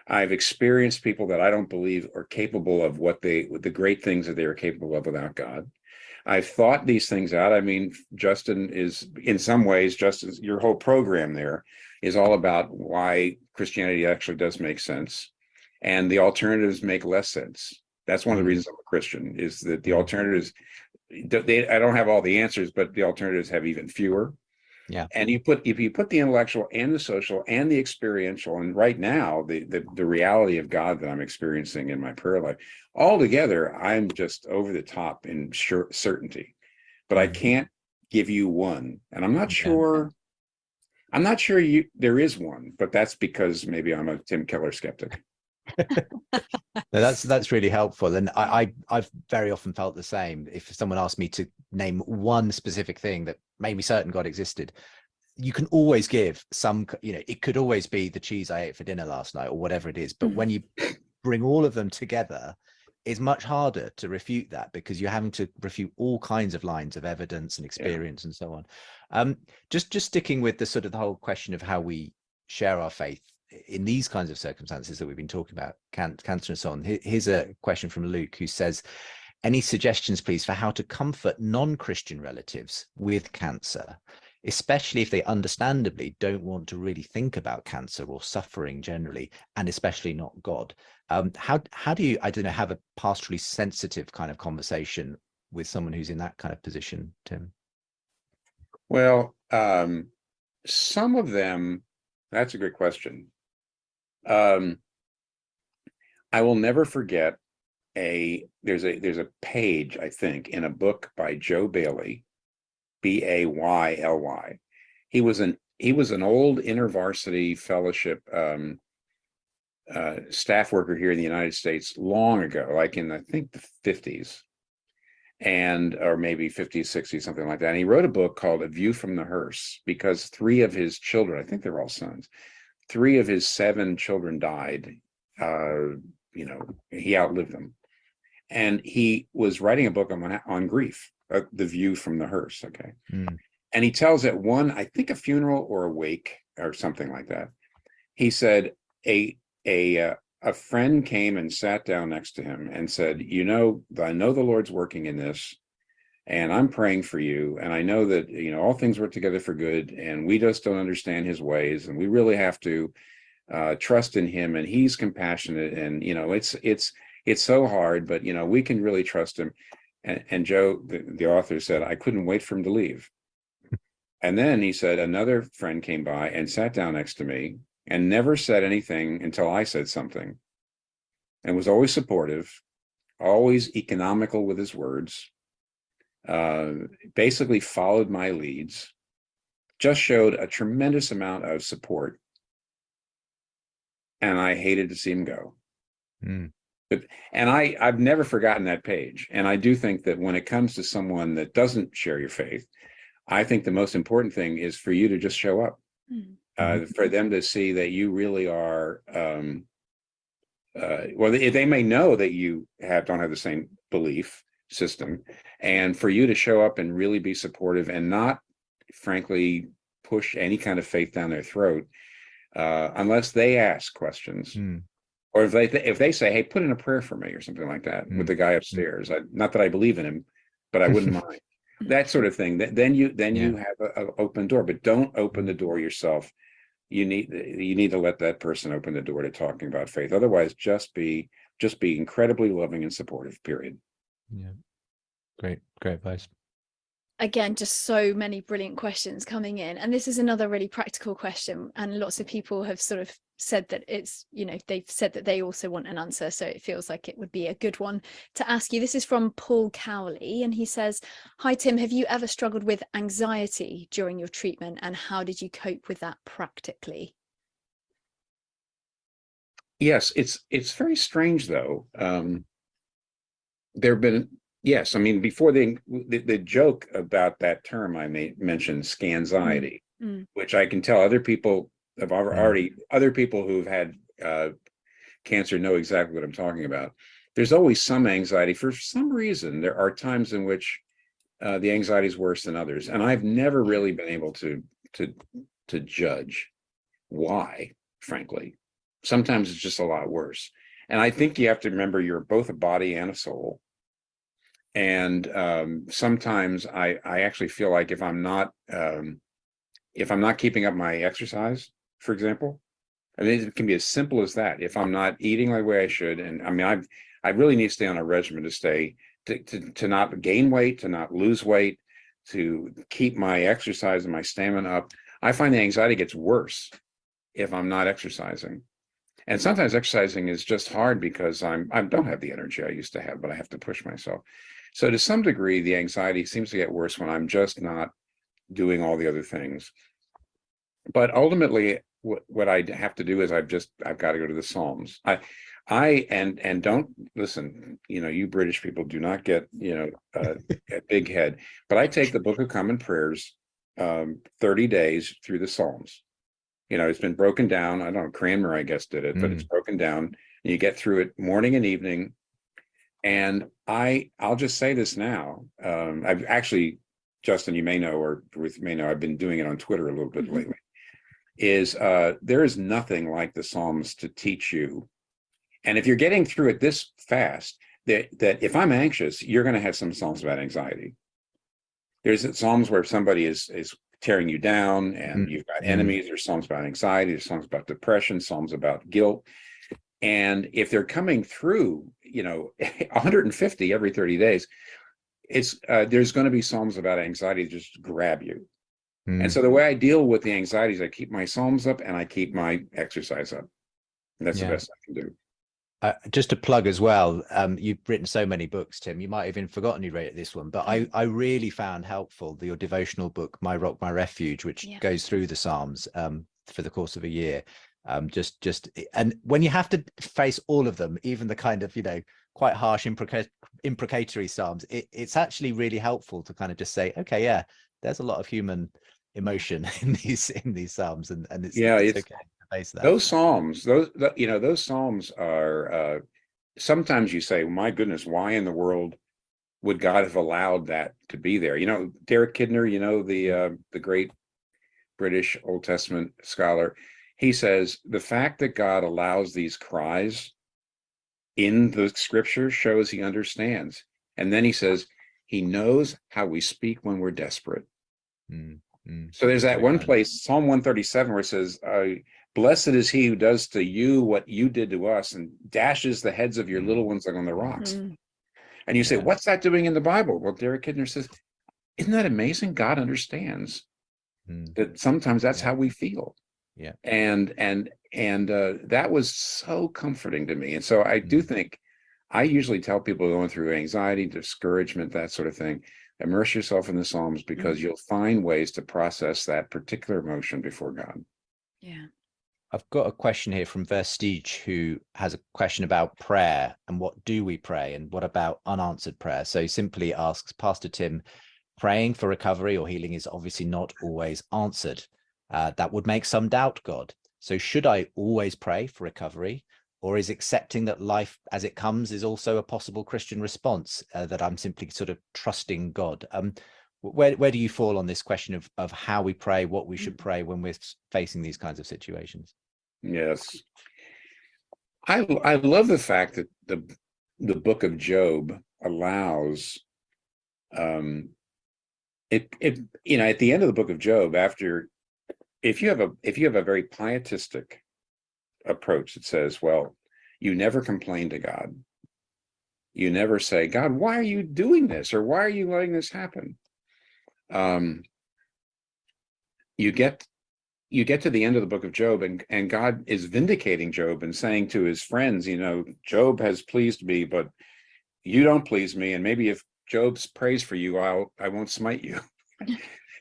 I've experienced people that I don't believe are capable of the great things that they are capable of without God. I've thought these things out. I mean, Justin is, in some ways, Justin, your whole program there is all about why Christianity actually does make sense, and the alternatives make less sense. That's one of the reasons I'm a Christian, is that the alternatives, I don't have all the answers, but the alternatives have even fewer. Yeah. And if you put the intellectual and the social and the experiential, and right now the reality of God that I'm experiencing in my prayer life, all together, I'm just over the top in certainty. But I can't give you one, and I'm not sure. I'm not sure there is one, but that's because maybe I'm a Tim Keller skeptic. No, that's really helpful, and I've very often felt the same. If someone asked me to name one specific thing that made me certain God existed, you can always give some, it could always be the cheese I ate for dinner last night or whatever it is, but when you bring all of them together, it's much harder to refute that, because you're having to refute all kinds of lines of evidence and experience and so on. Just sticking with the sort of the whole question of how we share our faith in these kinds of circumstances that we've been talking about, cancer and so on. Here's a question from Luke, who says, any suggestions, please, for how to comfort non-Christian relatives with cancer, especially if they understandably don't want to really think about cancer or suffering generally, and especially not God? How do you, I don't know, have a pastorally sensitive kind of conversation with someone who's in that kind of position, Tim? Well, some of them, that's a good question. I will never forget there's a page, I think, in a book by Joe Bailey, Bayly. He was an old InterVarsity fellowship staff worker here in the United States long ago, like in, I think, the 50s, or maybe 50s, 60s, something like that. And he wrote a book called A View from the Hearse, because 3 of his children, I think they're all sons, 3 of his 7 children died. He outlived them. And he was writing a book on grief, The View from the Hearse. Okay. And he tells at one, I think, a funeral or a wake or something like that, he said a friend came and sat down next to him and said, I know the Lord's working in this, and I'm praying for you, and I know that all things work together for good, and we just don't understand his ways, and we really have to trust in him, and he's compassionate, and it's so hard, but we can really trust him. And Joe, the author, said, I couldn't wait for him to leave. And then he said, another friend came by and sat down next to me and never said anything until I said something, and was always supportive, always economical with his words, basically followed my leads, just showed a tremendous amount of support. And I hated to see him go. And I've never forgotten that page. And I do think that when it comes to someone that doesn't share your faith, I think the most important thing is for you to just show up, for them to see that you really are, they may know that you don't have the same belief system, and for you to show up and really be supportive and not, frankly, push any kind of faith down their throat, unless they ask questions. Or if they say, hey, put in a prayer for me or something like that with the guy upstairs. Not that I believe in him, but I wouldn't mind. That sort of thing. Then you have an open door, but don't open the door yourself. You need to let that person open the door to talking about faith. Otherwise, just be incredibly loving and supportive, period. Yeah. Great advice. Again, just so many brilliant questions coming in. And this is another really practical question. And lots of people have sort of said that it's, they've said that they also want an answer. So it feels like it would be a good one to ask you. This is from Paul Cowley. And he says, hi, Tim, have you ever struggled with anxiety during your treatment? And how did you cope with that practically? Yes, it's very strange, though. There have been, yes, I mean, before the joke about that term I mentioned, scanxiety, which I can tell other people have already, other people who've had cancer know exactly what I'm talking about. There's always some anxiety. For some reason, there are times in which the anxiety is worse than others. And I've never really been able to judge why, frankly. Sometimes it's just a lot worse. And I think you have to remember you're both a body and a soul. And sometimes I actually feel like if I'm not keeping up my exercise, for example, I mean, it can be as simple as that. If I'm not eating the way I should, and I mean, I really need to stay on a regimen to not gain weight, to not lose weight, to keep my exercise and my stamina up. I find the anxiety gets worse if I'm not exercising. And sometimes exercising is just hard because I don't have the energy I used to have, but I have to push myself. So to some degree, the anxiety seems to get worse when I'm just not doing all the other things. But ultimately, what I have to do is I've got to go to the Psalms. And don't listen, you British people do not get, a big head, but I take the Book of Common Prayers 30 days through the Psalms. It's been broken down. I don't know, Cranmer, I guess, did it, but it's broken down. And you get through it morning and evening. And I'll just say this now. I've actually, Justin, you may know, or Ruth may know, I've been doing it on Twitter a little bit lately. There is nothing like the Psalms to teach you. And if you're getting through it this fast, that if I'm anxious, you're going to have some Psalms about anxiety. There's Psalms where somebody is tearing you down and you've got enemies. There's Psalms about anxiety. There's Psalms about depression, Psalms about guilt. And if they're coming through, 150 every 30 days, there's going to be Psalms about anxiety that just grab you. And so the way I deal with the anxiety is I keep my Psalms up and I keep my exercise up. And that's the best I can do. Just to plug as well, you've written so many books, Tim. You might have even forgotten you wrote this one, but I really found helpful your devotional book, My Rock, My Refuge, which goes through the Psalms for the course of a year. And when you have to face all of them, even the kind of quite harsh imprecatory Psalms, it's actually really helpful to kind of just say, okay, yeah, there's a lot of human emotion in these Psalms, and it's okay to face that. Those Psalms, those Psalms are sometimes you say, my goodness, why in the world would God have allowed that to be there? Derek Kidner, the great British Old Testament scholar, he says the fact that God allows these cries in the scripture shows he understands. And then he says he knows how we speak when we're desperate. So there's that one place, Psalm 137, where it says, blessed is he who does to you what you did to us and dashes the heads of your little ones like on the rocks. And you say, what's that doing in the Bible? Well, Derek Kidner says, isn't that amazing? God understands that sometimes that's how we feel. Yeah. And that was so comforting to me. And so I do think, I usually tell people going through anxiety, discouragement, that sort of thing, immerse yourself in the Psalms, because you'll find ways to process that particular emotion before God. Yeah. I've got a question here from Vestige, who has a question about prayer and what do we pray and what about unanswered prayer. So he simply asks, Pastor Tim, praying for recovery or healing is obviously not always answered. That would make some doubt God. So should I always pray for recovery, or is accepting that life as it comes is also a possible Christian response, that I'm simply sort of trusting God? Where do you fall on this question of how we pray, what we should pray when we're facing these kinds of situations? Yes. I love the fact that the book of Job allows at the end of the book of Job, if you have a very pietistic approach that says, well, you never complain to God. You never say, God, why are you doing this? Or why are you letting this happen? You get to the end of the book of Job, and God is vindicating Job and saying to his friends, Job has pleased me, but you don't please me. And maybe if Job prays for you, I won't smite you.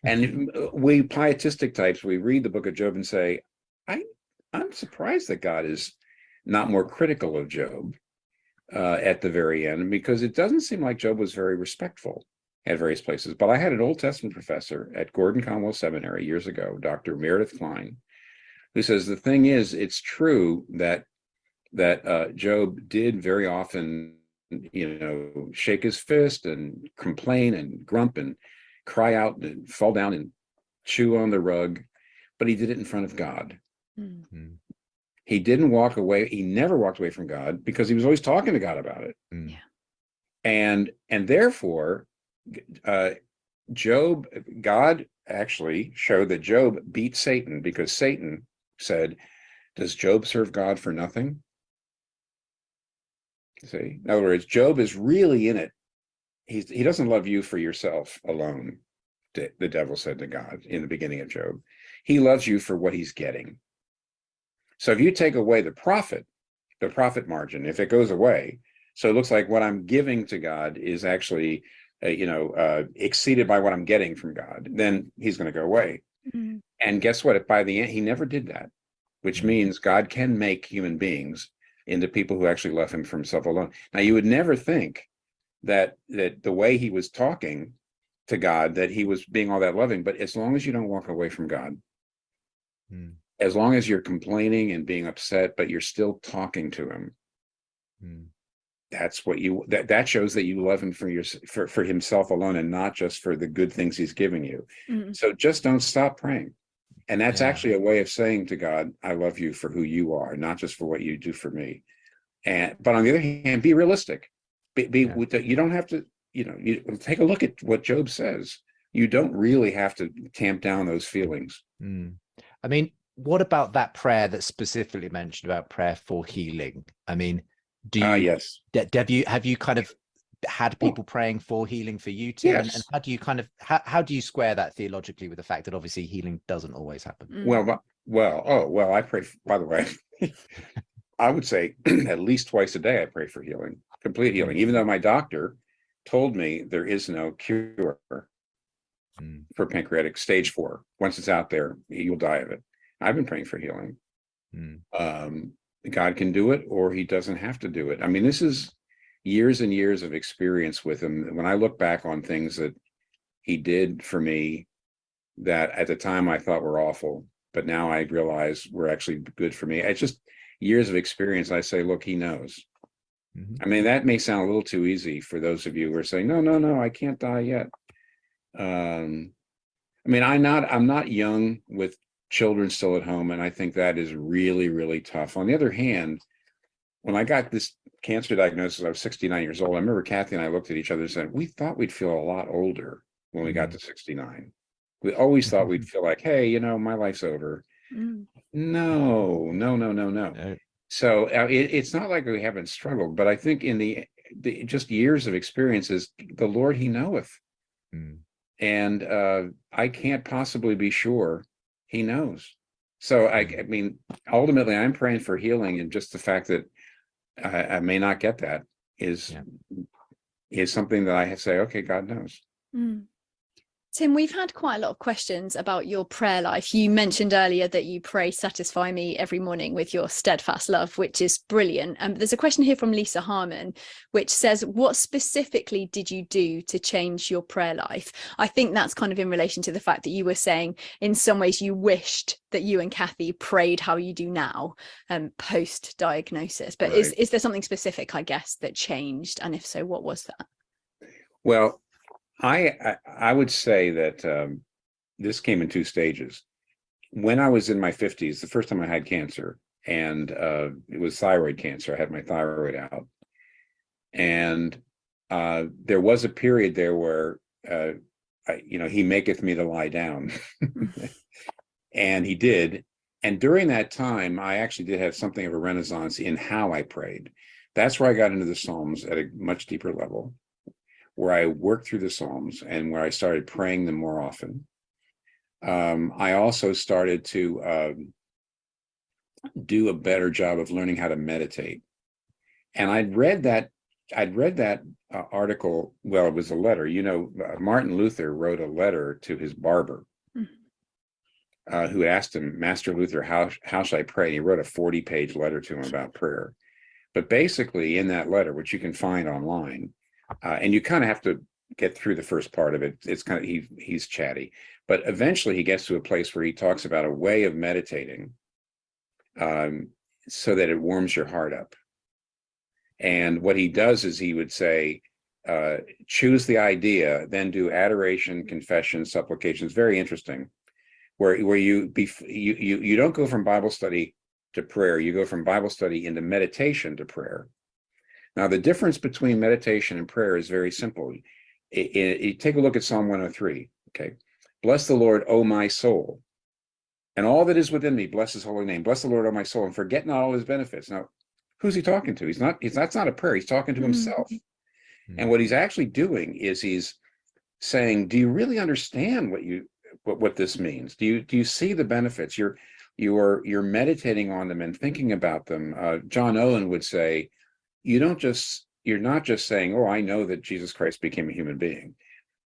And we pietistic types, we read the book of Job and say, I'm surprised that God is not more critical of Job at the very end, because it doesn't seem like Job was very respectful. at various places. But I had an Old Testament professor at Gordon Conwell Seminary years ago, Dr. Meredith Klein, who says the thing is, it's true that Job did very often, shake his fist and complain and grump and cry out and fall down and chew on the rug, but he did it in front of God. Mm. He didn't walk away. He never walked away from God because he was always talking to God about it. Yeah. And therefore, God actually showed that Job beat Satan, because Satan said, does Job serve God for nothing? See, in other words, Job is really in it. He doesn't love you for yourself alone, the devil said to God in the beginning of Job. He loves you for what he's getting. So if you take away the profit margin, if it goes away, so it looks like what I'm giving to God is actually, exceeded by what I'm getting from God, then he's going to go away. Mm. And guess what? By the end, he never did that, which means God can make human beings into people who actually love him for himself alone. Now, you would never think that the way he was talking to God, that he was being all that loving, but as long as you don't walk away from God, as long as you're complaining and being upset, but you're still talking to him, that's what that shows that you love him for himself alone, and not just for the good things he's giving you. So just don't stop praying. And that's actually a way of saying to God, I love you for who you are, not just for what you do for me. But on the other hand, be realistic. You don't have to, you take a look at what Job says. You don't really have to tamp down those feelings. I mean, what about that prayer that's specifically mentioned about prayer for healing? I mean, do you, yes. have you kind of had people praying for healing for you, Tim? Yes. And how do you how do you square that theologically with the fact that obviously healing doesn't always happen? Well, I pray, by the way, I would say at least twice a day I pray for healing, complete healing, even though my doctor told me there is no cure for pancreatic stage 4. Once it's out there, you'll die of it. I've been praying for healing. God can do it, or he doesn't have to do it. I mean, this is years and years of experience with him. When I look back on things that he did for me that at the time I thought were awful, but now I realize were actually good for me, it's just years of experience. I say, look, he knows. I mean, that may sound a little too easy for those of you who are saying, no, I can't die yet. I mean, I'm not young with children still at home, and I think that is really, really tough. On the other hand, when I got this cancer diagnosis, I was 69 years old. I remember Kathy and I looked at each other and said, we thought we'd feel a lot older when we got to 69. We always thought we'd feel like, hey, my life's over. No. So it's not like we haven't struggled, but I think in the just years of experiences, the Lord, he knoweth. And I can't possibly be sure he knows. So I mean, ultimately I'm praying for healing, and just the fact that I may not get that is something that I say, okay, God knows. Tim, we've had quite a lot of questions about your prayer life. You mentioned earlier that you pray, satisfy me every morning with your steadfast love, which is brilliant. There's a question here from Lisa Harmon, which says, what specifically did you do to change your prayer life? I think that's kind of in relation to the fact that you were saying in some ways you wished that you and Kathy prayed how you do now, post-diagnosis. But Right. is there something specific, I guess, that changed? And if so, what was that? Well, I would say that this came in 2 stages. When I was in my 50s, the first time I had cancer, and it was thyroid cancer. I had my thyroid out, and there was a period there where he maketh me to lie down, and he did. And during that time, I actually did have something of a renaissance in how I prayed. That's where I got into the Psalms at a much deeper level, where I worked through the Psalms and where I started praying them more often. I also started to do a better job of learning how to meditate. And I'd read that article. Well, it was a letter. Martin Luther wrote a letter to his barber, who asked him, Master Luther, how should I pray? And he wrote a 40-page letter to him about prayer. But basically in that letter, which you can find online, and you kind of have to get through the first part of it. It's kind of, he's chatty, but eventually he gets to a place where he talks about a way of meditating so that it warms your heart up. And what he does is he would say, choose the idea, then do adoration, confession, supplications. Very interesting. Where you don't go from Bible study to prayer, you go from Bible study into meditation to prayer. Now, the difference between meditation and prayer is very simple. Take a look at Psalm 103. Okay, bless the Lord, O my soul, and all that is within me, bless his holy name. Bless the Lord, O my soul, and forget not all his benefits. Now, who's he talking to? That's not a prayer. He's talking to himself. And what he's actually doing is he's saying, do you really understand what this means? Do you see the benefits? You're meditating on them and thinking about them. John Owen would say, you're not just saying, oh, I know that Jesus Christ became a human being.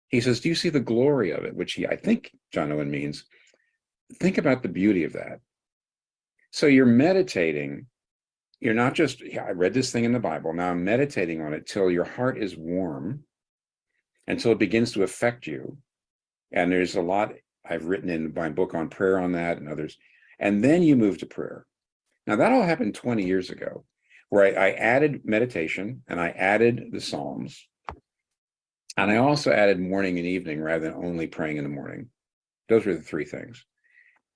He says, do you see the glory of it? Which I think John Owen means, think about the beauty of that. So you're meditating. You're not just, I read this thing in the Bible, now I'm meditating on it till your heart is warm, until it begins to affect you. And there's a lot I've written in my book on prayer on that and others. And then you move to prayer. Now that all happened 20 years ago, where I added meditation and I added the Psalms. And I also added morning and evening rather than only praying in the morning. Those were the three things.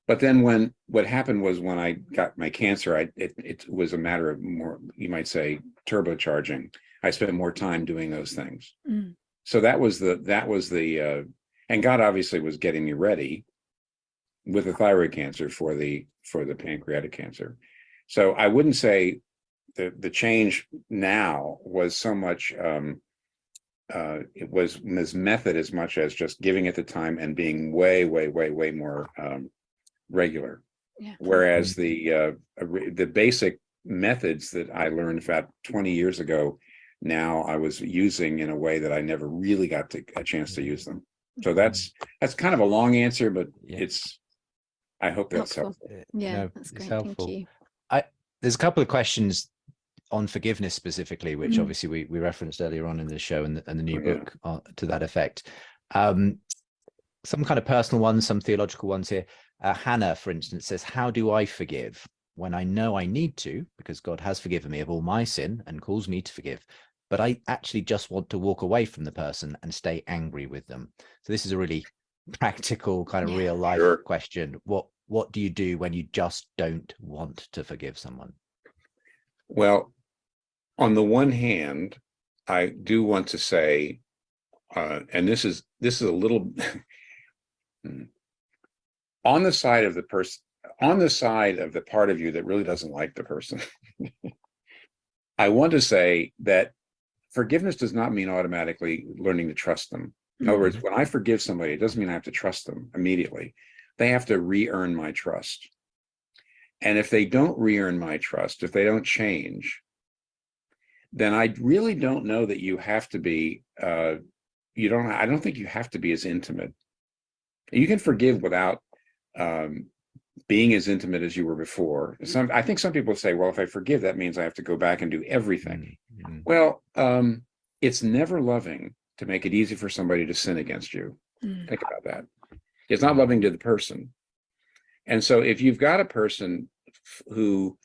But then what happened was when I got my cancer, it was a matter of more, you might say, turbocharging. I spent more time doing those things. So that was the and God obviously was getting me ready with the thyroid cancer for the pancreatic cancer. So I wouldn't say the change now was so much it was his method as much as just giving it the time and being way more regular. Yeah. Whereas the basic methods that I learned about 20 years ago, now I was using in a way that I never really got a chance to use them. So that's kind of a long answer, but I hope that's helpful. Yeah, no, that's great. helpful. Thank you. There's a couple of questions on forgiveness specifically, which obviously we referenced earlier on in the show and the new book to that effect. Some kind of personal ones, some theological ones here. Hannah, for instance, says, how do I forgive when I know I need to, because God has forgiven me of all my sin and calls me to forgive, but I actually just want to walk away from the person and stay angry with them? So this is a really practical kind of real life question. What do you do when you just don't want to forgive someone? Well, on the one hand, I do want to say, and this is a little on the side of the person, on the side of the part of you that really doesn't like the person. I want to say that forgiveness does not mean automatically learning to trust them. In other words, when I forgive somebody, it doesn't mean I have to trust them immediately. They have to re-earn my trust. And if they don't re-earn my trust, if they don't change, then I really don't know that you have to be, I don't think you have to be as intimate. You can forgive without being as intimate as you were before. I think some people say, well, if I forgive, that means I have to go back and do everything. Well, it's never loving to make it easy for somebody to sin against you. Think about that. It's not loving to the person. And so if you've got a person who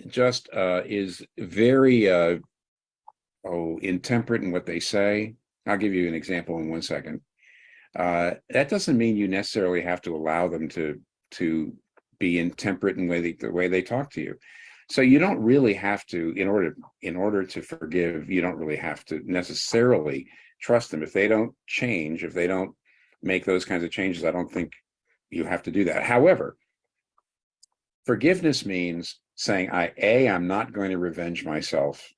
just is very intemperate in what they say, I'll give you an example in 1 second. That doesn't mean you necessarily have to allow them to be intemperate in the way they talk to you. So you don't really have to, in order to forgive, you don't really have to necessarily trust them. If they don't change, if they don't make those kinds of changes, I don't think you have to do that. However, forgiveness means saying, I'm not going to revenge myself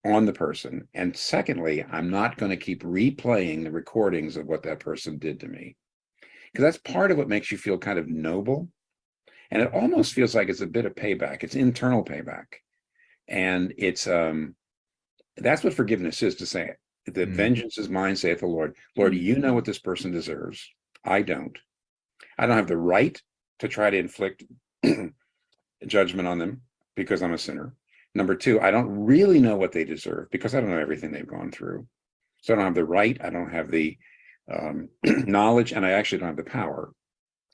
on the person. And secondly, I'm not going to keep replaying the recordings of what that person did to me. Because that's part of what makes you feel kind of noble. And it almost feels like it's a bit of payback. It's internal payback. And it's that's what forgiveness is, to say that vengeance is mine, saith the Lord. Lord, you know what this person deserves. I don't. I don't have the right to try to inflict judgment on them because I'm a sinner. Number two, I don't really know what they deserve because I don't know everything they've gone through. So I don't have the right, I don't have the knowledge, and I actually don't have the power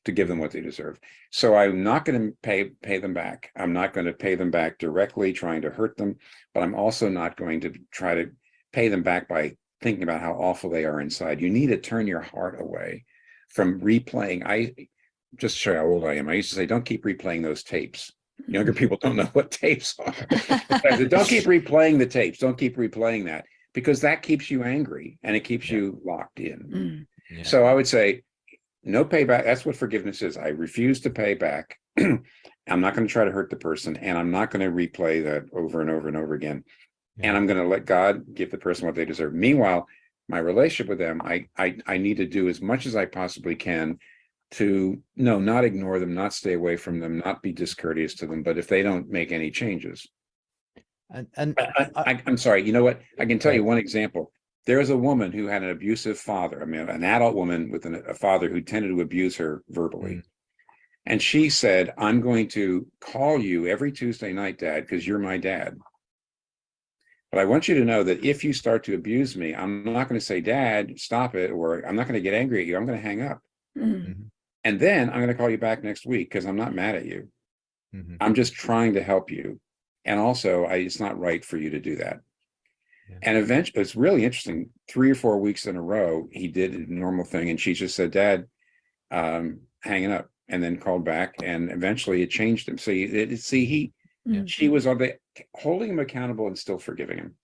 to give them what they deserve. So I'm not going to pay them back. I'm not going to pay them back directly, trying to hurt them, but I'm also not going to try to pay them back by thinking about how awful they are inside. You need to turn your heart away from replaying. I just show how old I am. I used to say, don't keep replaying those tapes. Younger people don't know what tapes are. I said, don't keep replaying the tapes. Don't keep replaying that, because that keeps you angry and it keeps you locked in. So I would say, no payback. That's what forgiveness is. I refuse to pay back. I'm not going to try to hurt the person, and I'm not going to replay that over and over and over again. And I'm going to let God give the person what they deserve. Meanwhile, my relationship with them, I need to do as much as I possibly can to not ignore them, not stay away from them, not be discourteous to them. But if they don't make any changes, I'm sorry. You know what? I can tell you one example. There was a woman who had an abusive father. I mean, an adult woman with a father who tended to abuse her verbally. And she said, I'm going to call you every Tuesday night, Dad, because you're my dad. But I want you to know that if you start to abuse me, I'm not going to say, Dad, stop it, or I'm not going to get angry at you. I'm going to hang up. And then I'm going to call you back next week because I'm not mad at you. I'm just trying to help you. And also, it's not right for you to do that. And eventually, it's really interesting. 3 or 4 weeks in a row, he did a normal thing. And she just said, Dad, hanging up, and then called back. And eventually it changed him. So she was holding him accountable and still forgiving him.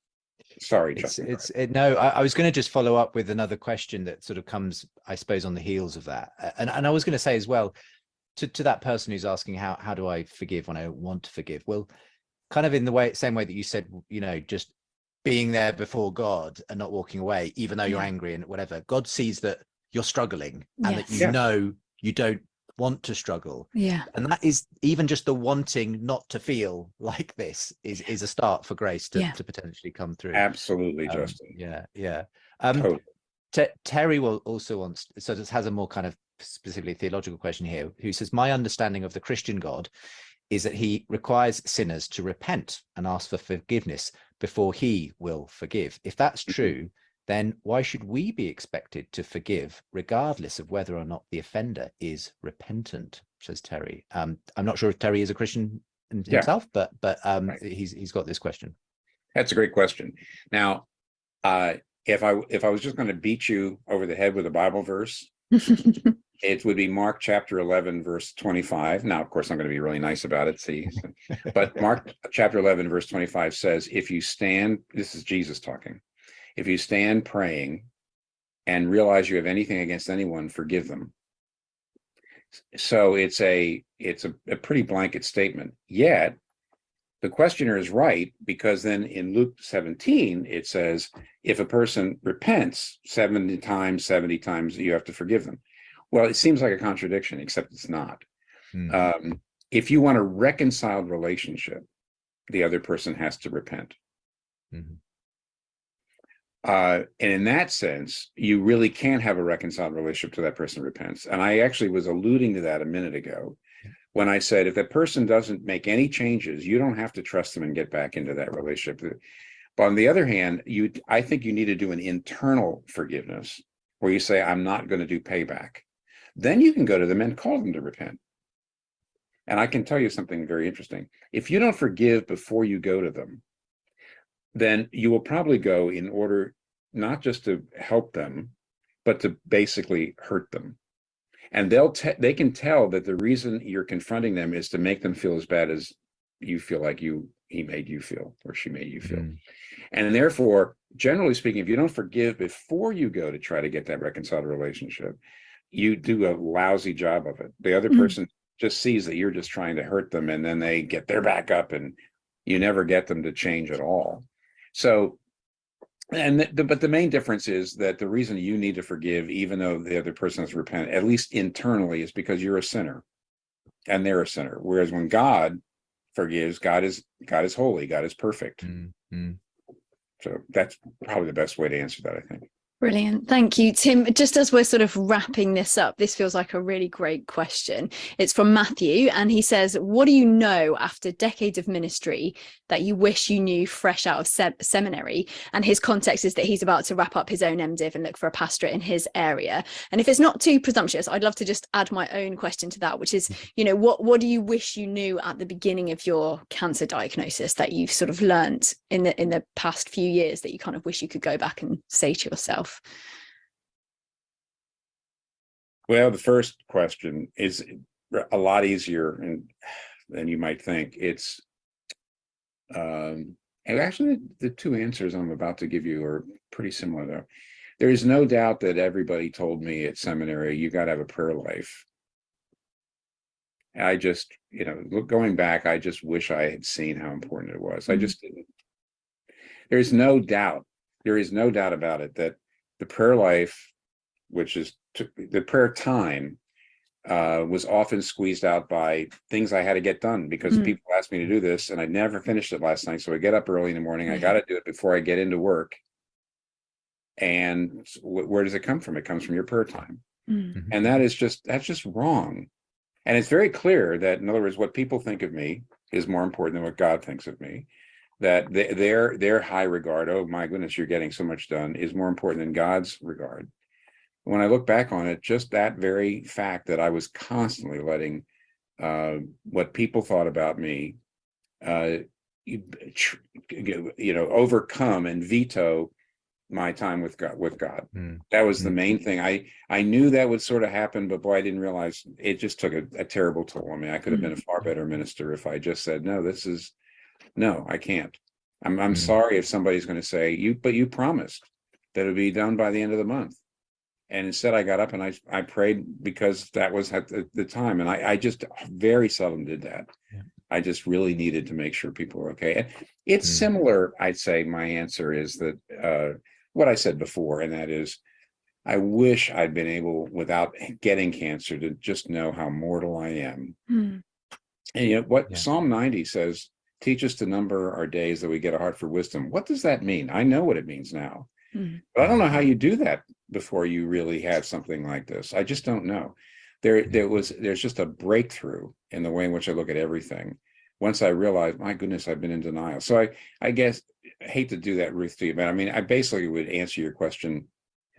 Sorry, Justin. No, I was going to just follow up with another question that sort of comes, I suppose, on the heels of that. And I was going to say as well, to that person who's asking, how do I forgive when I want to forgive? Well, kind of in the same way that you said, just being there before God and not walking away, even though you're angry and whatever. God sees that you're struggling and that you don't want to struggle. And that is even just the wanting not to feel like this is a start for grace to potentially come through. Absolutely, Justin. Totally. Terry has a more kind of specifically theological question here, who says, my understanding of the Christian God is that he requires sinners to repent and ask for forgiveness before he will forgive. If that's true, then why should we be expected to forgive regardless of whether or not the offender is repentant, says Terry. I'm not sure if Terry is a Christian himself, but he's got this question. That's a great question. Now, if I was just going to beat you over the head with a Bible verse, it would be Mark chapter 11, verse 25. Now, of course, I'm going to be really nice about it. But Mark chapter 11, verse 25 says, if you stand, this is Jesus talking, if you stand praying and realize you have anything against anyone, forgive them. So it's a pretty blanket statement. Yet the questioner is right, because then in Luke 17, it says, if a person repents 70 times, you have to forgive them. Well, it seems like a contradiction, except it's not. If you want a reconciled relationship, the other person has to repent. And in that sense, you really can't have a reconciled relationship till that person repents. And I actually was alluding to that a minute ago when I said, if that person doesn't make any changes, you don't have to trust them and get back into that relationship. But on the other hand, I think you need to do an internal forgiveness where you say, I'm not going to do payback. Then you can go to them and call them to repent. And I can tell you something very interesting. If you don't forgive before you go to them, then you will probably go in order not just to help them, but to basically hurt them. And they can tell that the reason you're confronting them is to make them feel as bad as you feel like he made you feel, or she made you feel. And therefore, generally speaking, if you don't forgive before you go to try to get that reconciled relationship, you do a lousy job of it. The other person just sees that you're just trying to hurt them, and then they get their back up, and you never get them to change at all. So, but the main difference is that the reason you need to forgive, even though the other person has repented, at least internally, is because you're a sinner and they're a sinner. Whereas when God forgives, God is holy, God is perfect. So that's probably the best way to answer that, I think. Brilliant. Thank you, Tim. Just as we're sort of wrapping this up, this feels like a really great question. It's from Matthew, and he says, what do you know after decades of ministry that you wish you knew fresh out of seminary? And his context is that he's about to wrap up his own MDiv and look for a pastorate in his area. And if it's not too presumptuous, I'd love to just add my own question to that, which is, you know, what do you wish you knew at the beginning of your cancer diagnosis that you've sort of learned in the past few years that you kind of wish you could go back and say to yourself? Well, the first question is a lot easier than you might think. It's and actually the two answers I'm about to give you are pretty similar, though. There is no doubt that everybody told me at seminary, you got to have a prayer life. I just, you know, going back, I just wish I had seen how important it was. I just didn't. There's no doubt. There is no doubt about it that the prayer life, which is the prayer time, was often squeezed out by things I had to get done because people asked me to do this and I never finished it last night. So I get up early in the morning. I got to do it before I get into work. And where does it come from? It comes from your prayer time. And that's just wrong. And it's very clear that, in other words, what people think of me is more important than what God thinks of me. That their high regard, oh my goodness, you're getting so much done, is more important than God's regard. When I look back on it, just that very fact that I was constantly letting what people thought about me, overcome and veto my time with God. That was the main thing. I knew that would sort of happen, but boy, I didn't realize it just took a terrible toll on me. I could have been a far better minister if I just said, no, I can't. I'm sorry if somebody's going to say, but you promised that it would be done by the end of the month. And instead I got up and I prayed because that was at the time. And I just very seldom did that. Yeah. I just really needed to make sure people were okay. And it's similar, I'd say my answer is that what I said before, and that is, I wish I'd been able, without getting cancer, to just know how mortal I am. And you know what Psalm 90 says, teach us to number our days that we get a heart for wisdom. What does that mean? I know what it means now. But I don't know how you do that before you really have something like this. I just don't know. There's just a breakthrough in the way in which I look at everything. Once I realized, my goodness, I've been in denial. So I guess I hate to do that, Ruth, to you, but I mean, I basically would answer your question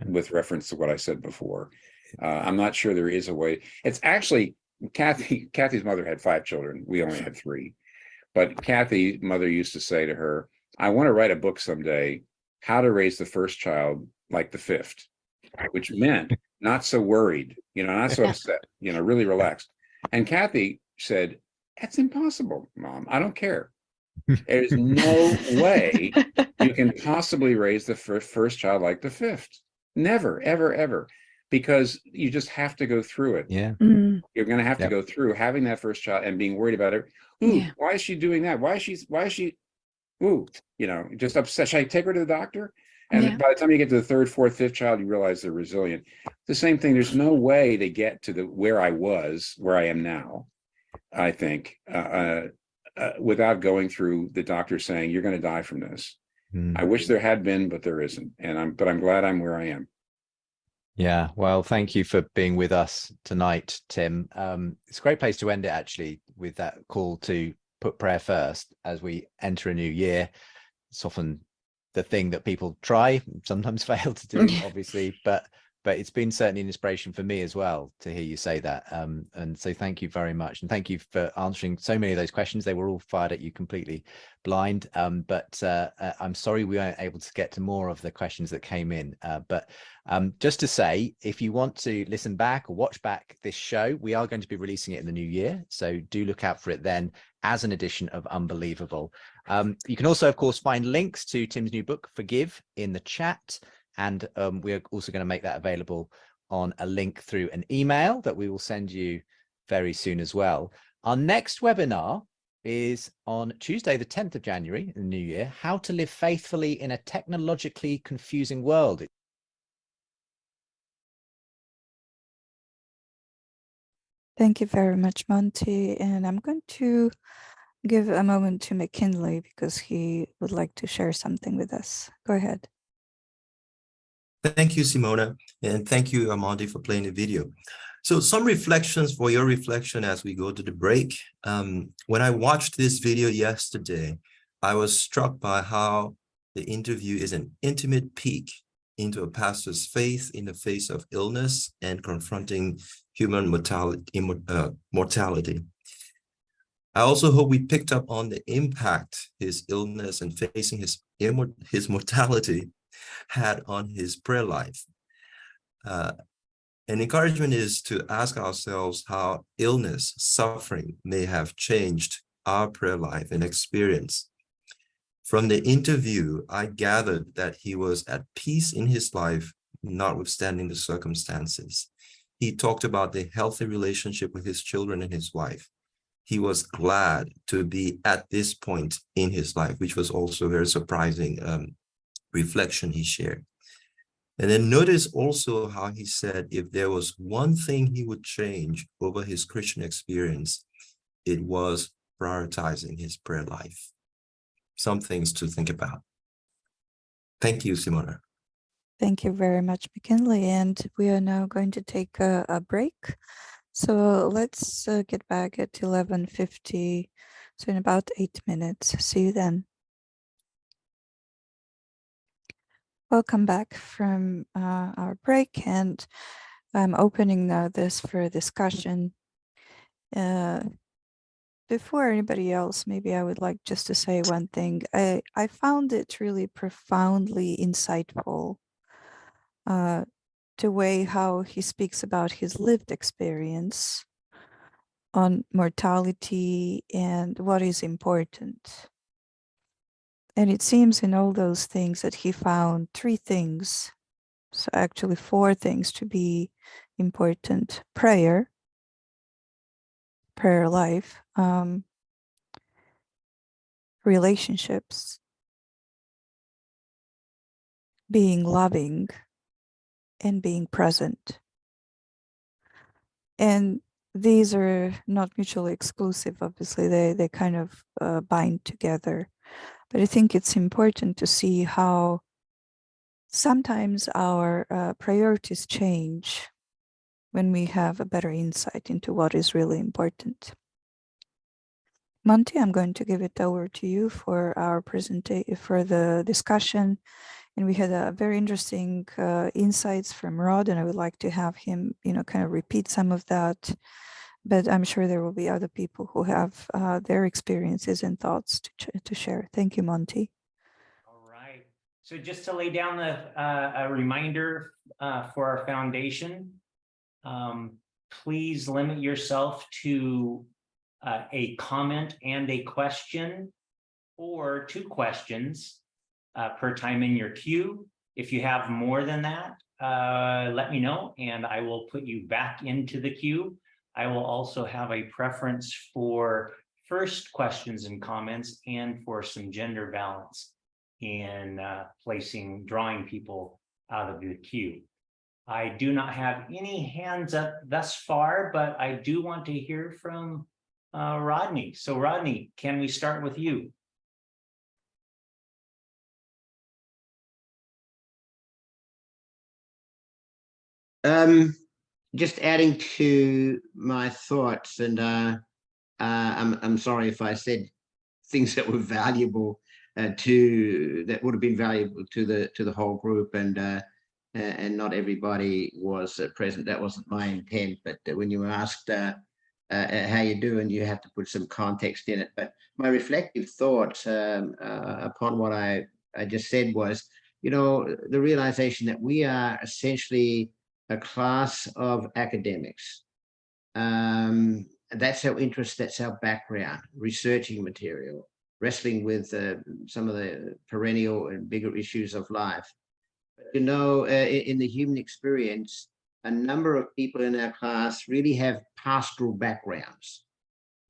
with reference to what I said before. I'm not sure there is a way. It's actually, Kathy's mother had 5 children. We only had 3. But Kathy's mother used to say to her, I want to write a book someday, how to raise the first child like the 5th, which meant not so worried, not so upset, really relaxed. And Kathy said, that's impossible, Mom. I don't care. There's no way you can possibly raise the first child like the 5th. Never, ever, ever. Because you just have to go through it. Yeah. You're going to have to go through having that first child and being worried about it. Why is she doing that? Why is she just upset? Should I take her to the doctor? And by the time you get to the 3rd, 4th, 5th child, you realize they're resilient. The same thing. There's no way to get to where I am now, I think, without going through the doctor saying, you're going to die from this. I wish there had been, but there isn't. But I'm glad I'm where I am. Yeah, well, thank you for being with us tonight, Tim. It's a great place to end it, actually, with that call to put prayer first as we enter a new year. It's often the thing that people try, sometimes fail to do, obviously, but it's been certainly an inspiration for me as well to hear you say that. And so thank you very much. And thank you for answering so many of those questions. They were all fired at you completely blind. But I'm sorry we weren't able to get to more of the questions that came in. But just to say, if you want to listen back or watch back this show, we are going to be releasing it in the new year. So do look out for it then as an edition of Unbelievable. You can also, of course, find links to Tim's new book, Forgive, in the chat. And we're also going to make that available on a link through an email that we will send you very soon as well. Our next webinar is on Tuesday, the 10th of January in the new year, How to Live Faithfully in a Technologically Confusing World. Thank you very much, Monty. And I'm going to give a moment to McKinley because he would like to share something with us. Go ahead. Thank you, Simona, and thank you, Amandi, for playing the video. So some reflections for your reflection as we go to the break. When I watched this video yesterday, I was struck by how the interview is an intimate peek into a pastor's faith in the face of illness and confronting human mortality. I also hope we picked up on the impact his illness and facing his mortality had on his prayer life. An encouragement is to ask ourselves how illness, suffering may have changed our prayer life and experience. From the interview, I gathered that he was at peace in his life, notwithstanding the circumstances. He talked about the healthy relationship with his children and his wife. He was glad to be at this point in his life, which was also a very surprising reflection he shared. And then notice also how he said if there was one thing he would change over his Christian experience, it was prioritizing his prayer life. Some things to think about. Thank you, Simona. Thank you very much, McKinley. And we are now going to take a break. So let's get back at 11:50. So in about 8 minutes. See you then. Welcome back from our break, and I'm opening now this for discussion. Before anybody else, maybe I would like just to say one thing. I found it really profoundly insightful, the way how he speaks about his lived experience on mortality and what is important. And it seems in all those things that he found 3 things, so actually 4 things to be important: prayer life, relationships, being loving, and being present. And these are not mutually exclusive, obviously, they kind of bind together. But I think it's important to see how sometimes our priorities change when we have a better insight into what is really important. Monty, I'm going to give it over to you for our presentation, for the discussion. And we had a very interesting insights from Rod, and I would like to have him, kind of repeat some of that. But I'm sure there will be other people who have their experiences and thoughts to share. Thank you, Monty. All right. So just to lay down a reminder for our foundation, please limit yourself to a comment and a question, or 2 questions per time in your queue. If you have more than that, let me know and I will put you back into the queue. I will also have a preference for first questions and comments and for some gender balance in drawing people out of the queue. I do not have any hands up thus far, but I do want to hear from Rodney. So Rodney, can we start with you? Just adding to my thoughts, and I'm sorry if I said things that were valuable that would have been valuable to the whole group, and not everybody was present. That wasn't my intent. But when you were asked how you doing, you have to put some context in it. But my reflective thoughts upon what I just said was, the realization that we are essentially a class of academics. That's our interest, that's our background, researching material, wrestling with some of the perennial and bigger issues of life. In the human experience, a number of people in our class really have pastoral backgrounds.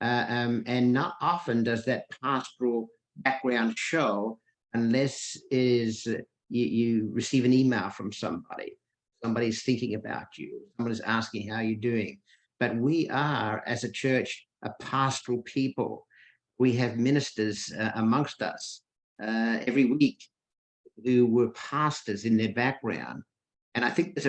And not often does that pastoral background show unless you receive an email from somebody. Somebody's thinking about you. Somebody's asking how you're doing. But we are, as a church, a pastoral people. We have ministers amongst us every week who were pastors in their background. And I think I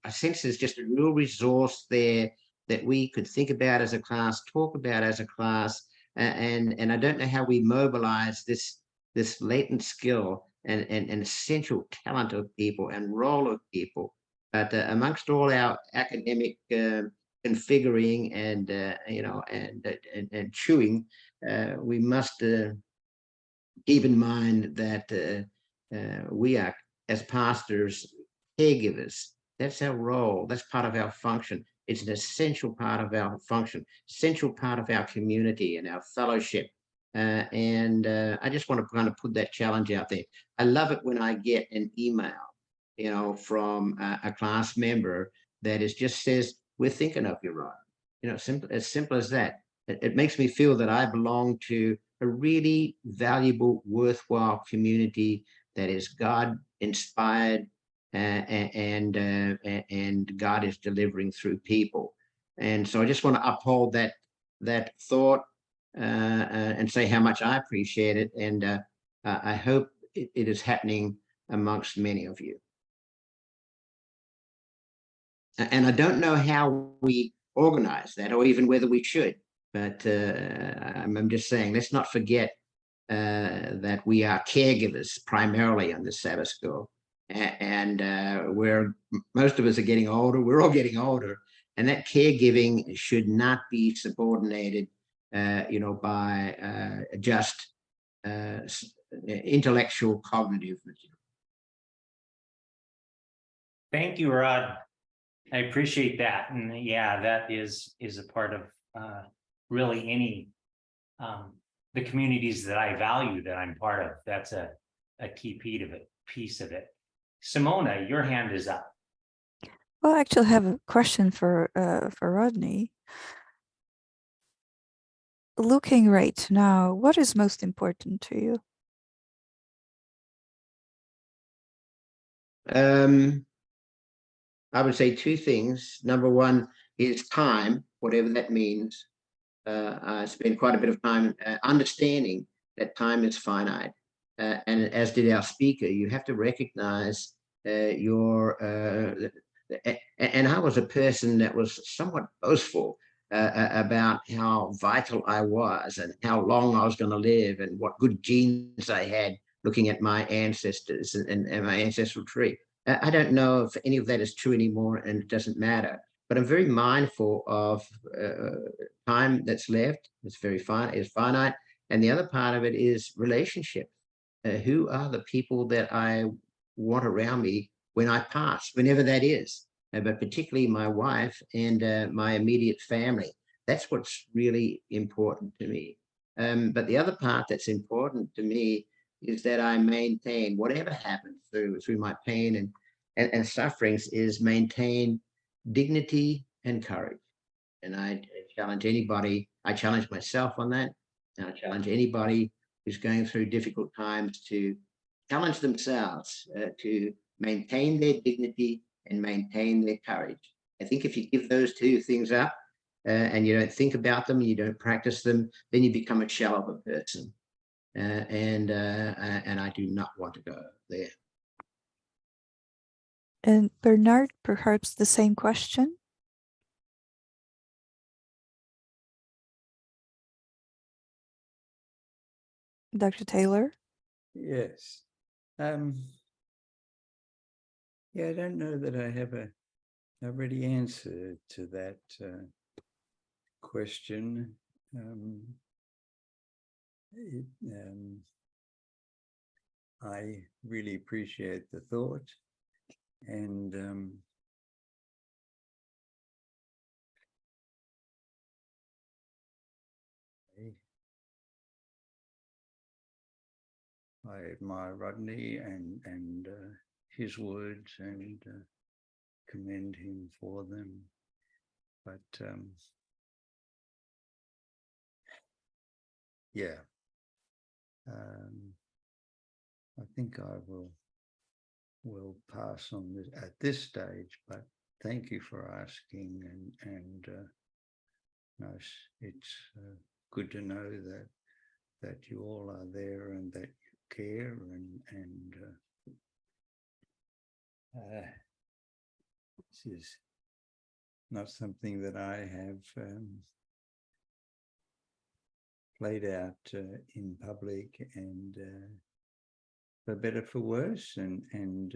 sense there's just a real resource there that we could think about as a class, talk about as a class, and I don't know how we mobilize this latent skill and essential talent of people and role of people. But amongst all our academic configuring and and chewing, we must keep in mind that we are, as pastors, caregivers. That's our role. That's part of our function. It's an essential part of our function, essential part of our community and our fellowship. I just want to kind of put that challenge out there. I love it when I get an email, from a class member that just says, "We're thinking of you, Rod." Simple as that. It makes me feel that I belong to a really valuable, worthwhile community that is God inspired, and God is delivering through people. And so I just want to uphold that thought and say how much I appreciate it. And I hope it is happening amongst many of you. And I don't know how we organize that or even whether we should, but I'm just saying, let's not forget that we are caregivers primarily on the Sabbath school. And where most of us are getting older, we're all getting older, and that caregiving should not be subordinated, by just intellectual cognitive material. Thank you, Rod. I appreciate that. And yeah, that is a part of really any the communities that I value that I'm part of. That's a key piece of it. Simona, your hand is up. Well, I actually have a question for Rodney. Looking right now, what is most important to you? I would say two things. Number one is time, whatever that means. I spent quite a bit of time understanding that time is finite. And as did our speaker, you have to recognize and I was a person that was somewhat boastful about how vital I was and how long I was going to live and what good genes I had, looking at my ancestors and my ancestral tree. I don't know if any of that is true anymore, and it doesn't matter. But I'm very mindful of time that's left. It's finite. And the other part of it is relationship. Who are the people that I want around me when I pass, whenever that is? But particularly my wife and my immediate family. That's what's really important to me. But the other part that's important to me is that I maintain whatever happens through my pain and sufferings, is maintain dignity and courage. And I challenge anybody, I challenge myself on that, and I challenge anybody who's going through difficult times to challenge themselves to maintain their dignity and maintain their courage. I think if you give those two things up and you don't think about them, you don't practice them, then you become a shell of a person. And I do not want to go there. And Bernard, perhaps the same question? Dr. Taylor? Yes. Yeah, I don't know that I have a ready answer to that question. I really appreciate the thought, and I admire Rodney and his words and commend him for them. But yeah, I think I will pass on this at this stage. But thank you for asking, and no, it's good to know that you all are there and that you care and This is not something that I have played out in public, and for better, for worse, and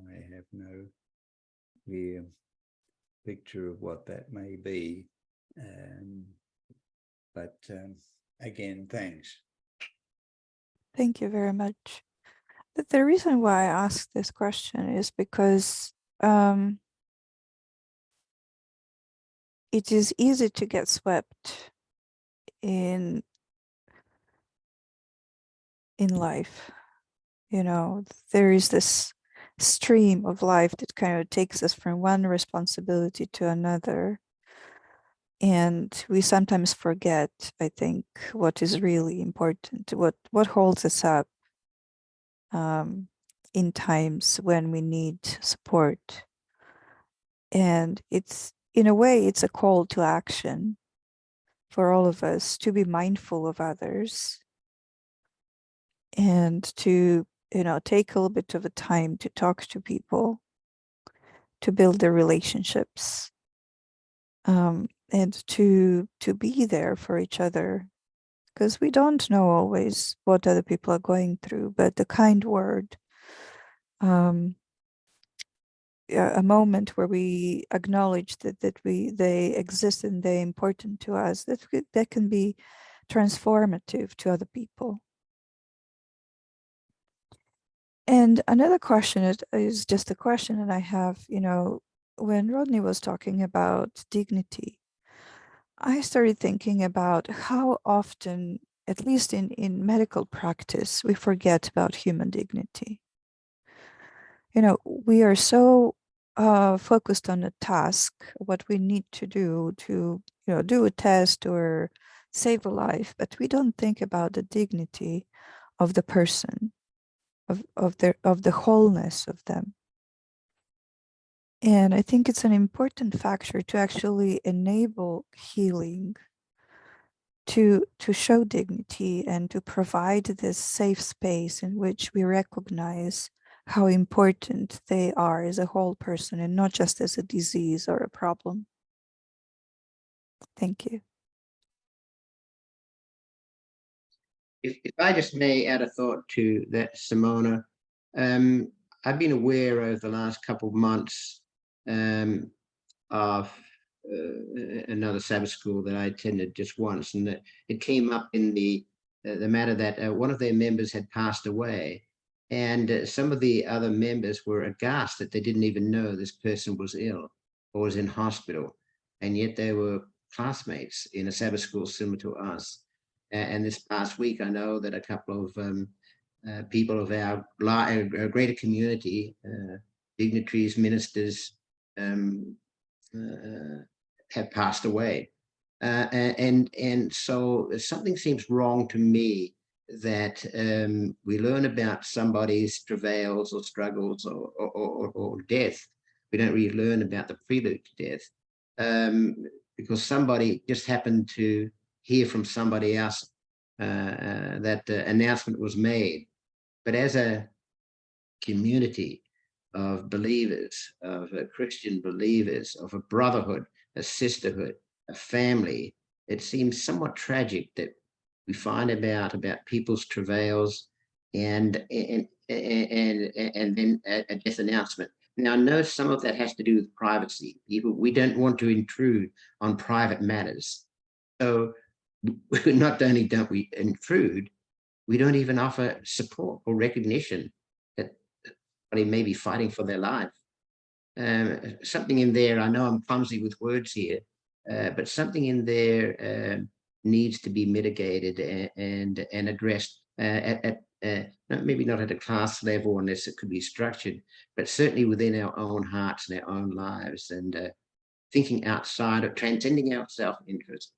I have no clear picture of what that may be. But again, thanks. Thank you very much. The reason why I asked this question is because it is easy to get swept in life. You know, there is this stream of life that kind of takes us from one responsibility to another. And we sometimes forget, I think, what is really important, what holds us up in times when we need support. And it's, in a way, it's a call to action for all of us to be mindful of others and to, you know, take a little bit of a time to talk to people, to build their relationships, and to be there for each other, because we don't know always what other people are going through, but the kind word, a moment where we acknowledge that they exist and they're important to us, that can be transformative to other people. And another question is just a question that I have, you know, when Rodney was talking about dignity, I started thinking about how often, at least in medical practice, we forget about human dignity. You know, we are so focused on a task, what we need to do to, you know, do a test or save a life, but we don't think about the dignity of the person, of the wholeness of them. And I think it's an important factor to actually enable healing, to show dignity and to provide this safe space in which we recognize how important they are as a whole person and not just as a disease or a problem. Thank you. If I just may add a thought to that, Simona, I've been aware over the last couple of months of another Sabbath school that I attended just once, and that it came up in the matter that one of their members had passed away, and some of the other members were aghast that they didn't even know this person was ill or was in hospital, and yet they were classmates in a Sabbath school similar to us. And this past week, I know that a couple of people of our greater community, dignitaries, ministers, have passed away. And so something seems wrong to me that we learn about somebody's travails or struggles or death. We don't really learn about the prelude to death, because somebody just happened to hear from somebody else that the announcement was made. But as a community of believers, of Christian believers, of a brotherhood, a sisterhood, a family, it seems somewhat tragic that we find about people's travails and then a death announcement. Now, I know some of that has to do with privacy. We don't want to intrude on private matters. So not only don't we intrude, we don't even offer support or recognition that somebody may be fighting for their life. Something in there, I know I'm clumsy with words here, but something in there needs to be mitigated and addressed at maybe not at a class level unless it could be structured, but certainly within our own hearts and our own lives, and thinking outside of, transcending our self-interest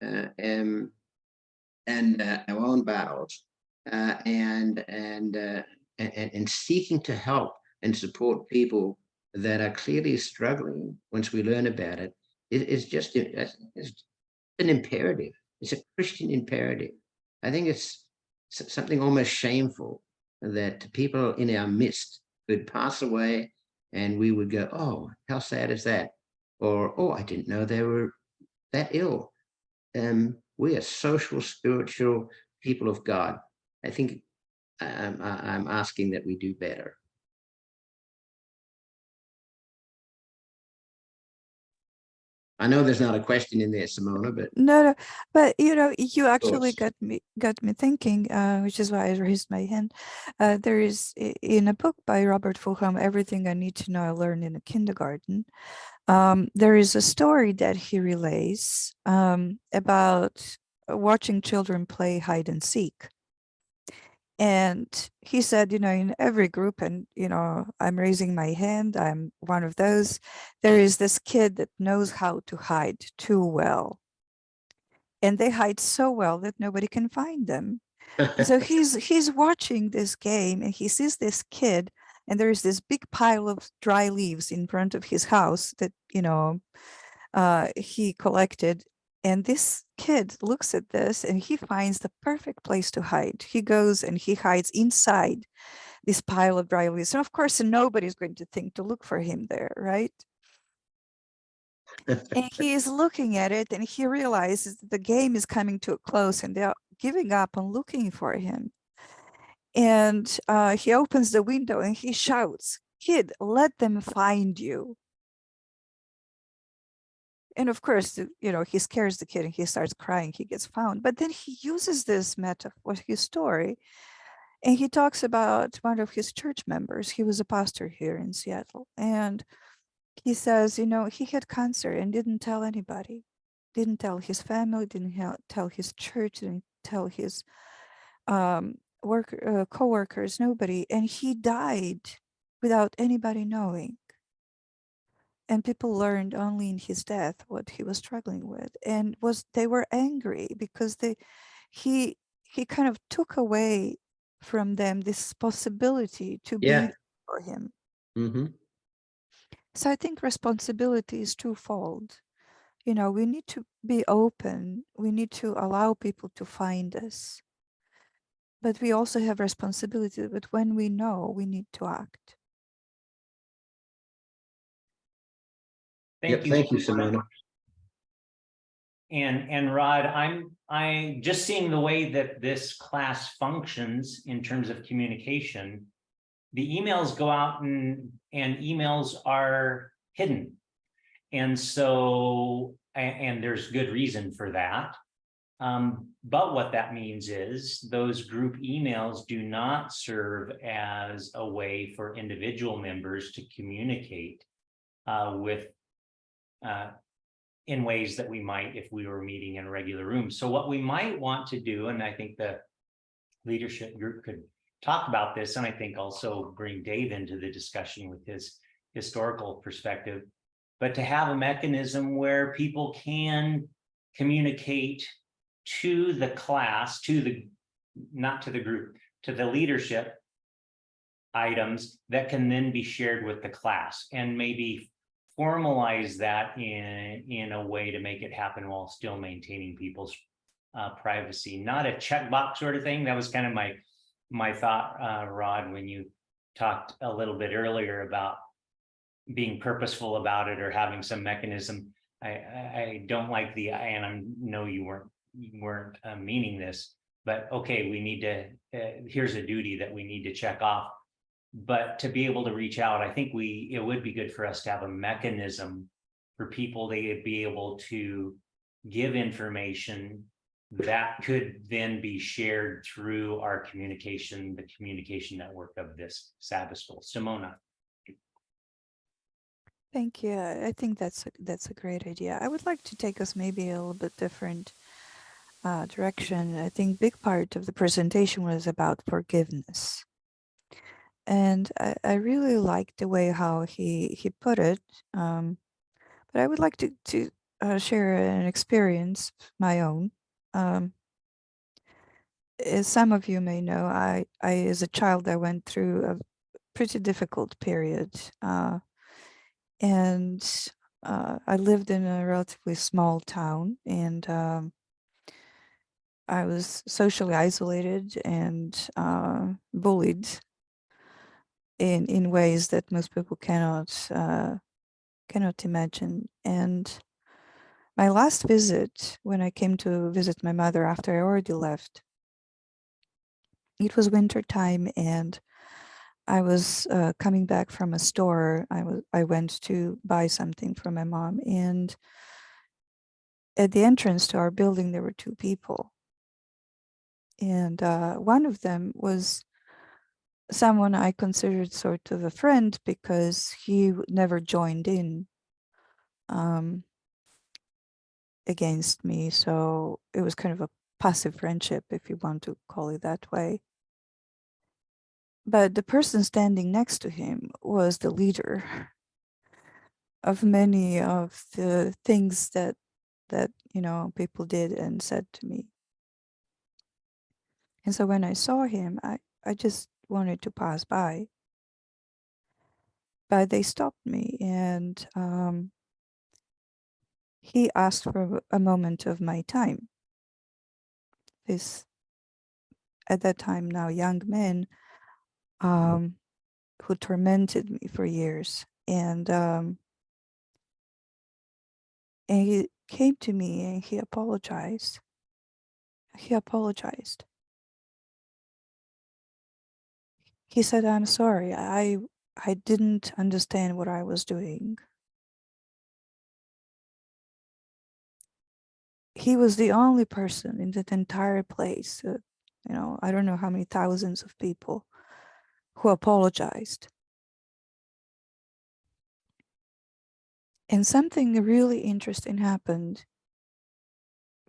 and our own battles, and seeking to help and support people that are clearly struggling. Once we learn about it, it's just it's an imperative. It's a Christian imperative. I think it's something almost shameful that people in our midst could pass away And we would go, oh, how sad is that? Or, oh, I didn't know they were that ill. We are social, spiritual people of God. I think I'm asking that we do better. I know there's not a question in there, Simona, but No, but you actually thoughts. got me thinking, which is why I raised my hand. There is in a book by Robert Fulghum, Everything I Need to Know I Learned in a Kindergarten. There is a story that he relays about watching children play hide and seek. And he said, in every group, and, I'm raising my hand, I'm one of those, there is this kid that knows how to hide too well. And they hide so well that nobody can find them. And so he's watching this game and he sees this kid, and there is this big pile of dry leaves in front of his house that, he collected. And this kid looks at this and he finds the perfect place to hide. He goes and he hides inside this pile of dry leaves. And of course, nobody's going to think to look for him there, right? And he is looking at it and he realizes that the game is coming to a close and they're giving up on looking for him. And he opens the window and he shouts, "Kid, let them find you." And of course, he scares the kid and he starts crying, he gets found. But then he uses this metaphor, his story, and he talks about one of his church members. He was a pastor here in Seattle. And he says, he had cancer and didn't tell anybody, didn't tell his family, didn't tell his church, didn't tell his co-workers, nobody. And he died without anybody knowing. And people learned only in his death what he was struggling with, and they were angry because he kind of took away from them this possibility to be there for him. Mm-hmm. So I think responsibility is twofold. We need to be open. We need to allow people to find us. But we also have responsibility. But when we know, we need to act. Thank you, Simona. And Rod, I just seeing the way that this class functions in terms of communication. The emails go out and emails are hidden. And so, and there's good reason for that. But what that means is those group emails do not serve as a way for individual members to communicate in ways that we might if we were meeting in a regular room. So what we might want to do, and I think the leadership group could talk about this, and I think also bring Dave into the discussion with his historical perspective, but to have a mechanism where people can communicate to the class, not to the group, to the leadership items that can then be shared with the class, and maybe formalize that in a way to make it happen while still maintaining people's privacy. Not a checkbox sort of thing. That was kind of my thought, Rod, when you talked a little bit earlier about being purposeful about it or having some mechanism. I don't like and I know you weren't meaning this, but okay, we need to, here's a duty that we need to check off. But to be able to reach out, I think it would be good for us to have a mechanism for people to be able to give information that could then be shared through our communication, the communication network of this Sabbath school. Simona. Thank you. I think that's a great idea. I would like to take us maybe a little bit different direction. I think big part of the presentation was about forgiveness. And I really liked the way how he put it. But I would like to share an experience of my own. As some of you may know, I as a child, I went through a pretty difficult period. And I lived in a relatively small town, and I was socially isolated and bullied. in ways that most people cannot imagine. And my last visit, when I came to visit my mother after I already left, it was winter time, and I was coming back from a store. I went to buy something for my mom, and at the entrance to our building there were two people, and one of them was someone I considered sort of a friend because he never joined in against me, so it was kind of a passive friendship, if you want to call it that way. But the person standing next to him was the leader of many of the things that people did and said to me. And so when I saw him, I just wanted to pass by, but they stopped me, and he asked for a moment of my time. This, at that time, now young man, who tormented me for years, and he came to me and he apologized. He said, "I'm sorry, I didn't understand what I was doing." He was the only person in that entire place, I don't know how many thousands of people, who apologized. And something really interesting happened.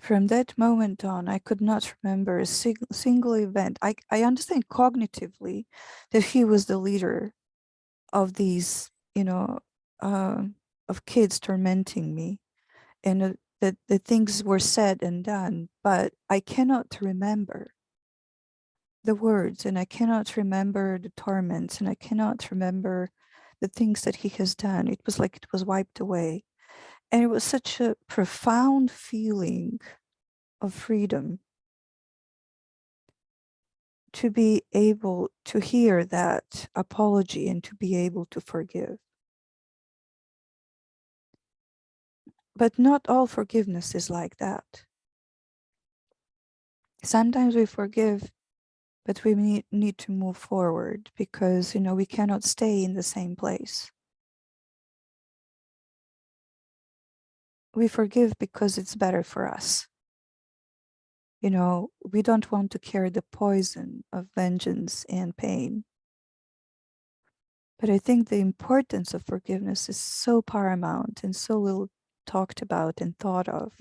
From that moment on, I could not remember a single event. I understand cognitively that he was the leader of these, of kids tormenting me, and that the things were said and done, but I cannot remember the words, and I cannot remember the torments, and I cannot remember the things that he has done. It was like it was wiped away. And it was such a profound feeling of freedom to be able to hear that apology and to be able to forgive. But not all forgiveness is like that. Sometimes we forgive, but we need to move forward because, we cannot stay in the same place. We forgive because it's better for us. We don't want to carry the poison of vengeance and pain. But I think the importance of forgiveness is so paramount and so little talked about and thought of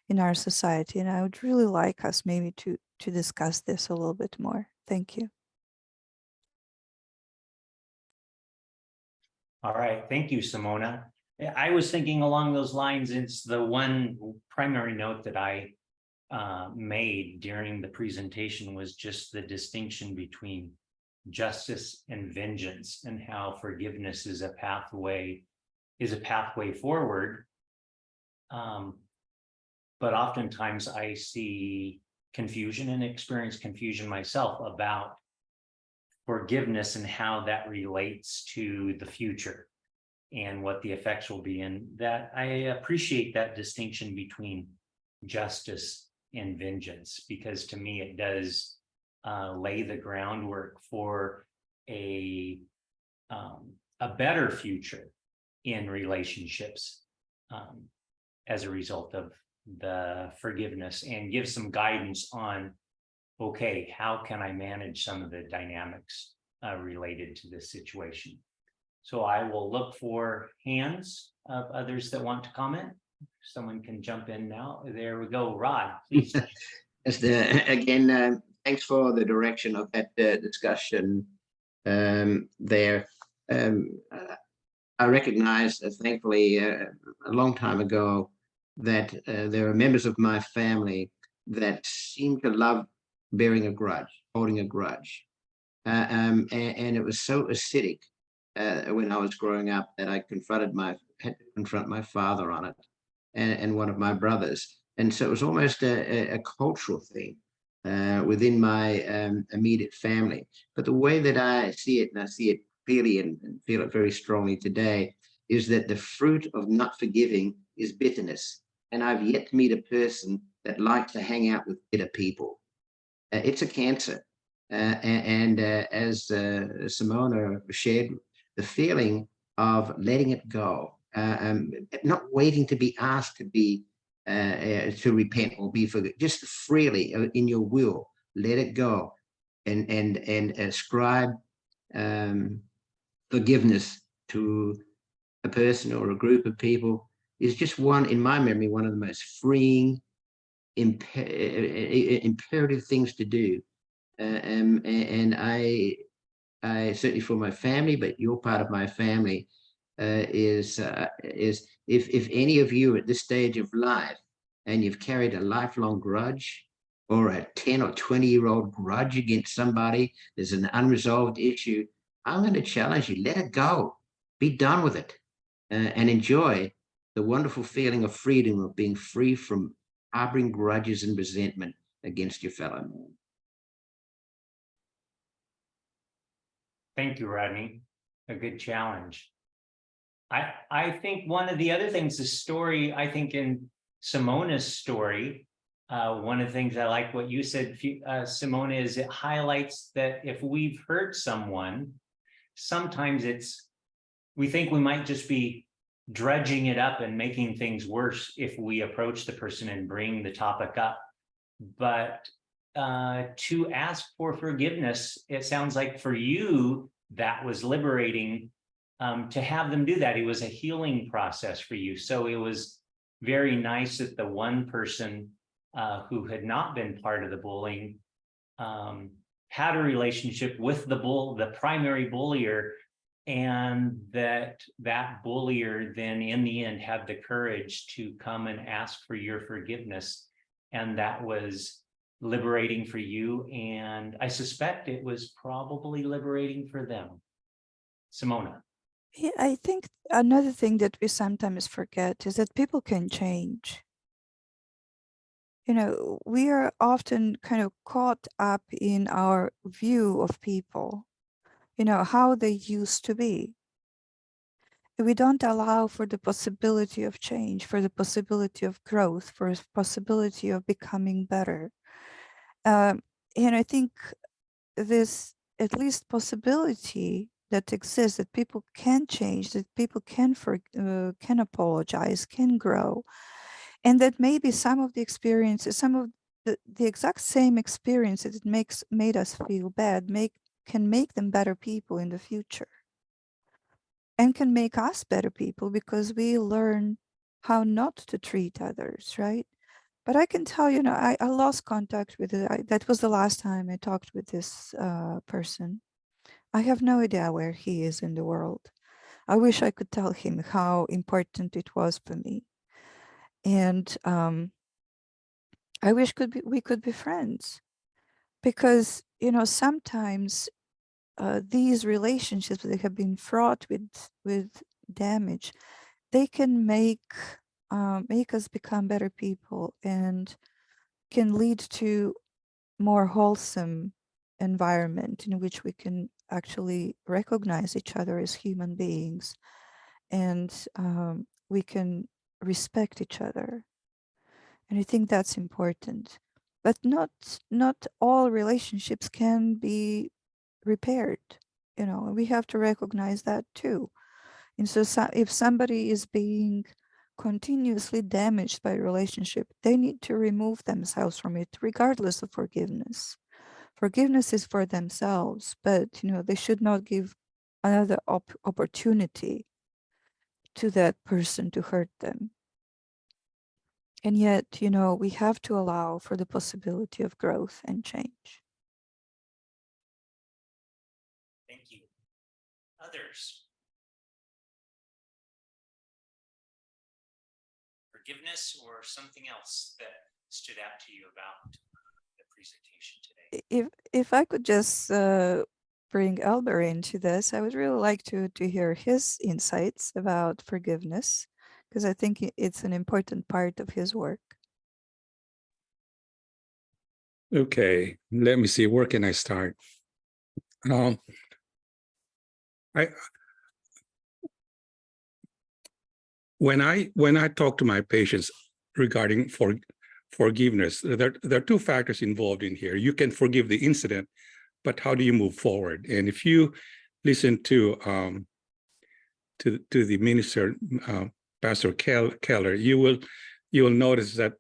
in our society. And I would really like us maybe to discuss this a little bit more. Thank you. All right, thank you, Simona. I was thinking along those lines. It's the one primary note that I made during the presentation was just the distinction between justice and vengeance, and how forgiveness is a pathway forward. But oftentimes I see confusion and experience confusion myself about forgiveness and how that relates to the future and what the effects will be. And that I appreciate that distinction between justice and vengeance, because to me it does lay the groundwork for a better future in relationships as a result of the forgiveness, and give some guidance on, okay, how can I manage some of the dynamics related to this situation? So I will look for hands of others that want to comment. Someone can jump in now. There we go. Rod, please. Again, thanks for the direction of that discussion there. I recognize, thankfully, a long time ago, that there are members of my family that seem to love bearing a grudge, holding a grudge. And it was so acidic when I was growing up that I had to confront my father on it, and one of my brothers. And so it was almost a cultural thing within my immediate family. But the way that I see it, and I see it clearly and feel it very strongly today, is that the fruit of not forgiving is bitterness. And I've yet to meet a person that likes to hang out with bitter people. It's a cancer. As Simona shared, the feeling of letting it go, not waiting to be asked to be to repent or be forgiven, just freely in your will, let it go, and ascribe forgiveness to a person or a group of people is just in my memory, one of the most freeing, imperative things to do. And I certainly for my family, but you're part of my family, is if any of you at this stage of life and you've carried a lifelong grudge or a 10 or 20-year-old grudge against somebody, there's an unresolved issue, I'm going to challenge you, let it go, be done with it, and enjoy the wonderful feeling of freedom of being free from harboring grudges and resentment against your fellow man. Thank you, Rodney. A good challenge. I think one of the other things, the story, I think in Simona's story, one of the things I like what you said, Simona, is it highlights that if we've hurt someone, sometimes we think we might just be dredging it up and making things worse if we approach the person and bring the topic up. But to ask for forgiveness, it sounds like for you, that was liberating to have them do that. It was a healing process for you. So it was very nice that the one person who had not been part of the bullying had a relationship with the primary bullier, and that bullier then in the end had the courage to come and ask for your forgiveness. And that was liberating for you, and I suspect it was probably liberating for them. Simona. Yeah, I think another thing that we sometimes forget is that people can change. You know, we are often kind of caught up in our view of people, you know, how they used to be. We don't allow for the possibility of change, for the possibility of growth, for the possibility of becoming better. And I think this, at least possibility that exists, that people can change, that people can apologize, can grow, and that maybe some of the experiences, some of the exact same experiences that made us feel bad, can make them better people in the future, and can make us better people because we learn how not to treat others, right? But I can tell you, I lost contact with it. That was the last time I talked with this person. I have no idea where he is in the world. I wish I could tell him how important it was for me. And I wish we could be friends. Because, sometimes these relationships that have been fraught with damage, they can make us become better people and can lead to more wholesome environment in which we can actually recognize each other as human beings, and we can respect each other. And I think that's important. But not all relationships can be repaired. We have to recognize that too. And so if somebody is being continuously damaged by a relationship, they need to remove themselves from it, regardless of forgiveness. Forgiveness is for themselves, but they should not give another opportunity to that person to hurt them. And yet, we have to allow for the possibility of growth and change. Thank you. Others. Forgiveness or something else that stood out to you about the presentation today? If I could just bring Albert into this, I would really like to hear his insights about forgiveness, because I think it's an important part of his work. Okay, let me see. Where can I start? when I talk to my patients regarding forgiveness, there are two factors involved in here. You can forgive the incident, but how do you move forward? And if you listen to the minister, Pastor Keller, you will notice that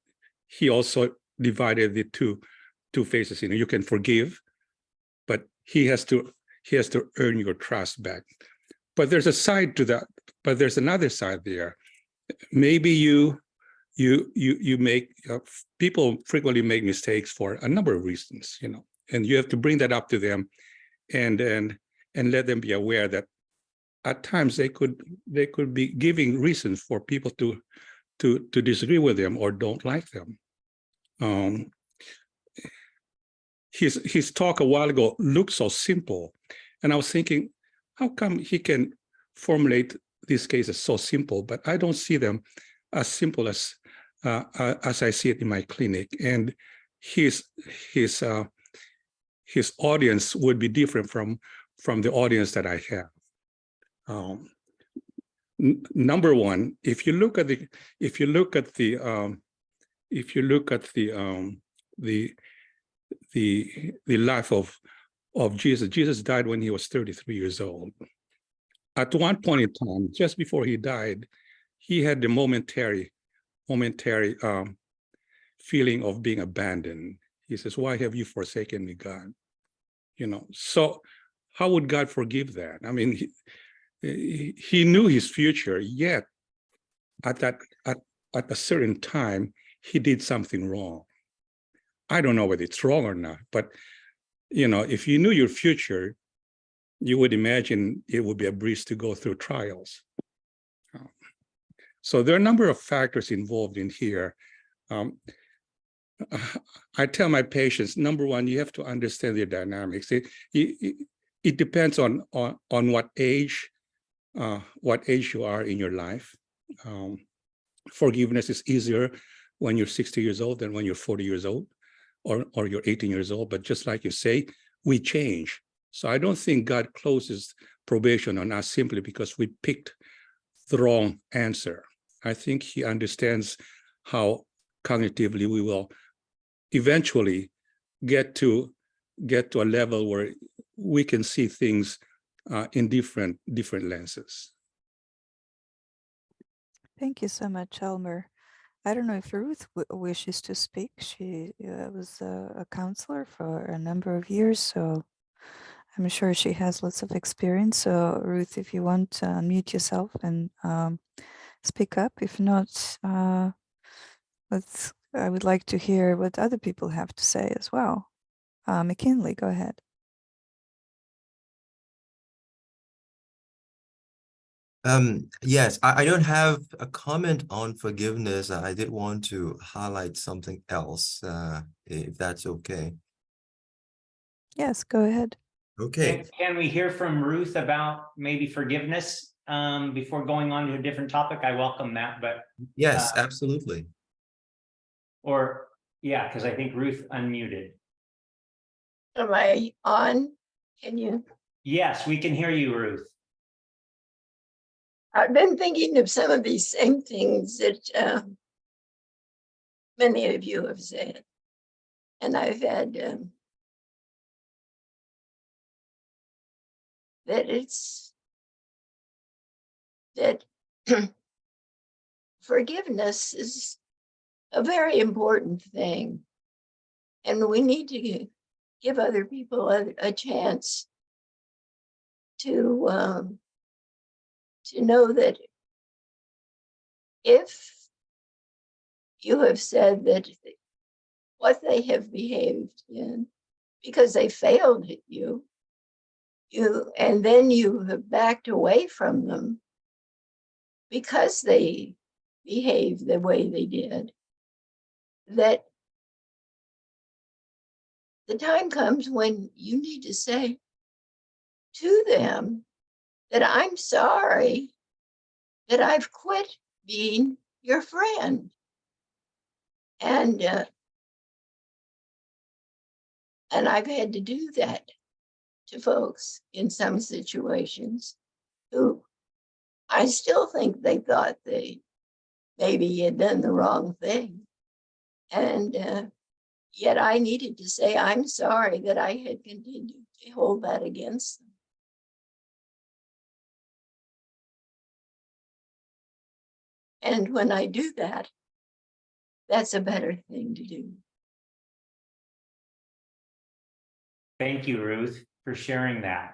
he also divided the two phases. You can forgive, but he has to earn your trust back. But there's a side to that. But there's another side there. Maybe you make people frequently make mistakes for a number of reasons, and you have to bring that up to them, and let them be aware that at times they could be giving reasons for people to disagree with them or don't like them. His talk a while ago looked so simple, and I was thinking, how come he can formulate these cases so simple, but I don't see them as simple as I see it in my clinic. And his audience would be different from the audience that I have. Number one, if you look at the life of Jesus. Jesus died when he was 33 years old. At one point in time, just before he died, he had the momentary feeling of being abandoned. He says, "Why have you forsaken me, God?" So how would God forgive that? I mean, he knew his future, yet at a certain time, he did something wrong. I don't know whether it's wrong or not, but if you knew your future, you would imagine it would be a breeze to go through trials. So there are a number of factors involved in here. I tell my patients, number one, you have to understand the dynamics. It depends on what age you are in your life. Forgiveness is easier when you're 60 years old than when you're 40 years old or you're 18 years old. But just like you say, we change. So I don't think God closes probation on us simply because we picked the wrong answer. I think he understands how cognitively we will eventually get to a level where we can see things in different lenses. Thank you so much, Elmer. I don't know if Ruth wishes to speak. She was a counselor for a number of years, so I'm sure she has lots of experience. So Ruth, if you want to unmute yourself and speak up. If not, I would like to hear what other people have to say as well. McKinley, go ahead. Yes, I don't have a comment on forgiveness. I did want to highlight something else, if that's okay. Yes, go ahead. Okay. Can we hear from Ruth about maybe forgiveness before going on to a different topic? I welcome that, but Yes, absolutely. Or yeah, because I think Ruth unmuted. Am I on? Can you? Yes, we can hear you, Ruth. I've been thinking of some of these same things that many of you have said. And I've had that forgiveness is a very important thing. And we need to give other people a chance to know that if you have said that what they have behaved in because they failed at you and then you have backed away from them because they behaved the way they did, that the time comes when you need to say to them that I'm sorry that I've quit being your friend. And I've had to do that to folks in some situations. who I still think they thought they maybe had done the wrong thing. And yet I needed to say, I'm sorry that I had continued to hold that against them. And when I do that, that's a better thing to do. Thank you, Ruth, for sharing that.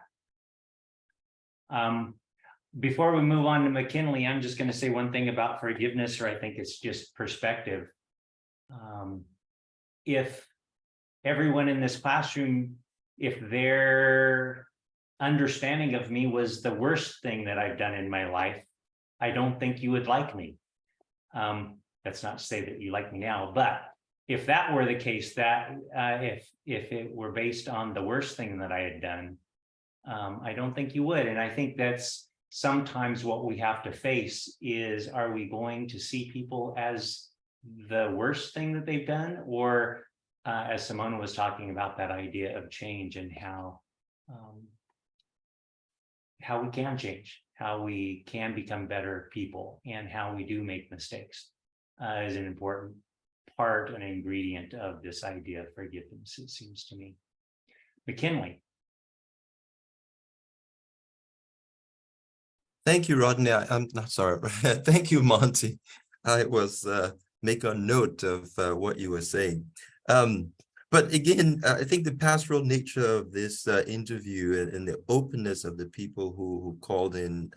Before we move on to McKinley, I'm just going to say one thing about forgiveness, or I think it's just perspective. If everyone in this classroom, if their understanding of me was the worst thing that I've done in my life, I don't think you would like me. That's not to say that you like me now, but if that were the case, that if it were based on the worst thing that I had done, I don't think you would. And I think that's sometimes what we have to face is, are we going to see people as the worst thing that they've done? Or as Simona was talking about, that idea of change and how we can change, how we can become better people, and how we do make mistakes is an important part, an ingredient of this idea of forgiveness, it seems to me. McKinley. Thank you, Rodney. I'm not sorry. Thank you, Monty. I was make a note of what you were saying. But again, I think the pastoral nature of this interview and the openness of the people who called in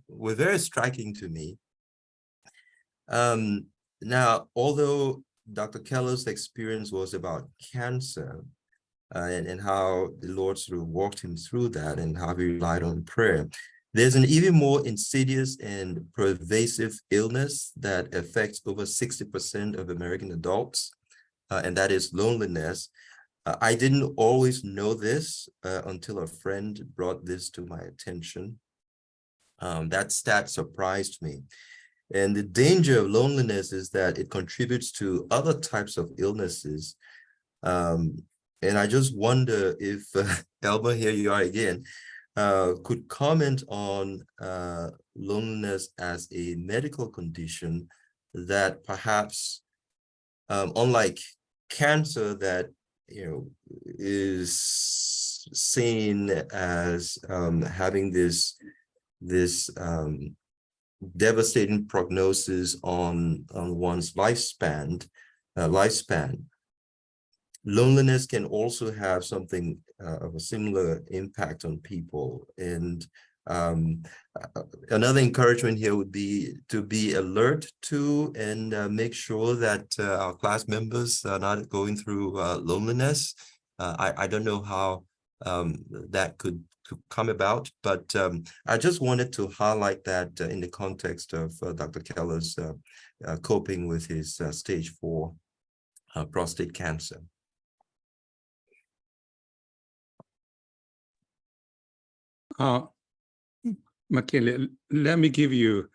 were very striking to me. Now, although Dr. Keller's experience was about cancer and how the Lord sort of walked him through that and how he relied on prayer, there's an even more insidious and pervasive illness that affects over 60% of American adults, and that is loneliness. I didn't always know this until a friend brought this to my attention. That stat surprised me. And the danger of loneliness is that it contributes to other types of illnesses. And I just wonder if, Elma, here you are again, could comment on loneliness as a medical condition that perhaps, unlike cancer that is seen as having this devastating prognosis on one's lifespan, loneliness can also have something of a similar impact on people. And another encouragement here would be to be alert to and make sure that our class members are not going through loneliness. I don't know how that could come about, but I just wanted to highlight that in the context of Dr. Keller's coping with his stage 4 prostate cancer. McKinley, let me give you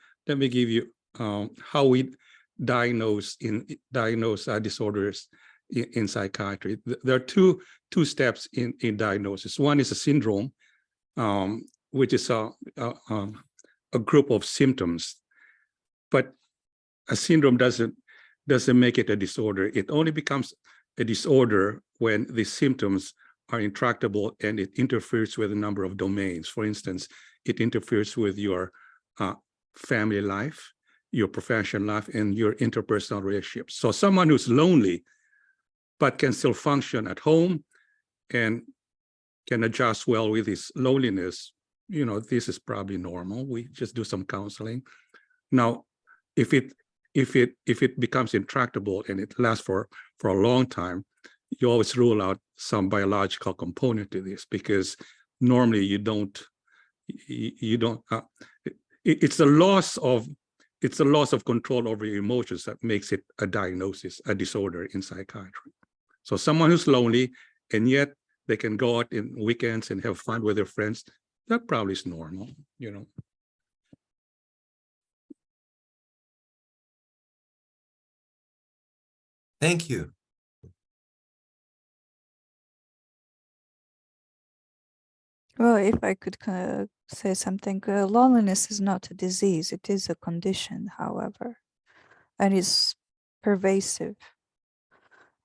how we diagnose disorders in psychiatry. There are two steps in diagnosis. One is a syndrome, which is a group of symptoms, but a syndrome doesn't make it a disorder. It only becomes a disorder when the symptoms are intractable and it interferes with a number of domains. For instance, it interferes with your family life, your professional life, and your interpersonal relationships. So someone who's lonely but can still function at home and can adjust well with his loneliness, this is probably normal. We just do some counseling. Now, if it becomes intractable and it lasts for a long time, you always rule out some biological component to this, because normally it's the loss of control over your emotions that makes it a diagnosis, a disorder in psychiatry. So someone who's lonely and yet they can go out in weekends and have fun with their friends, that probably is normal, Thank you. Well, if I could say something, loneliness is not a disease, it is a condition, however, and is pervasive.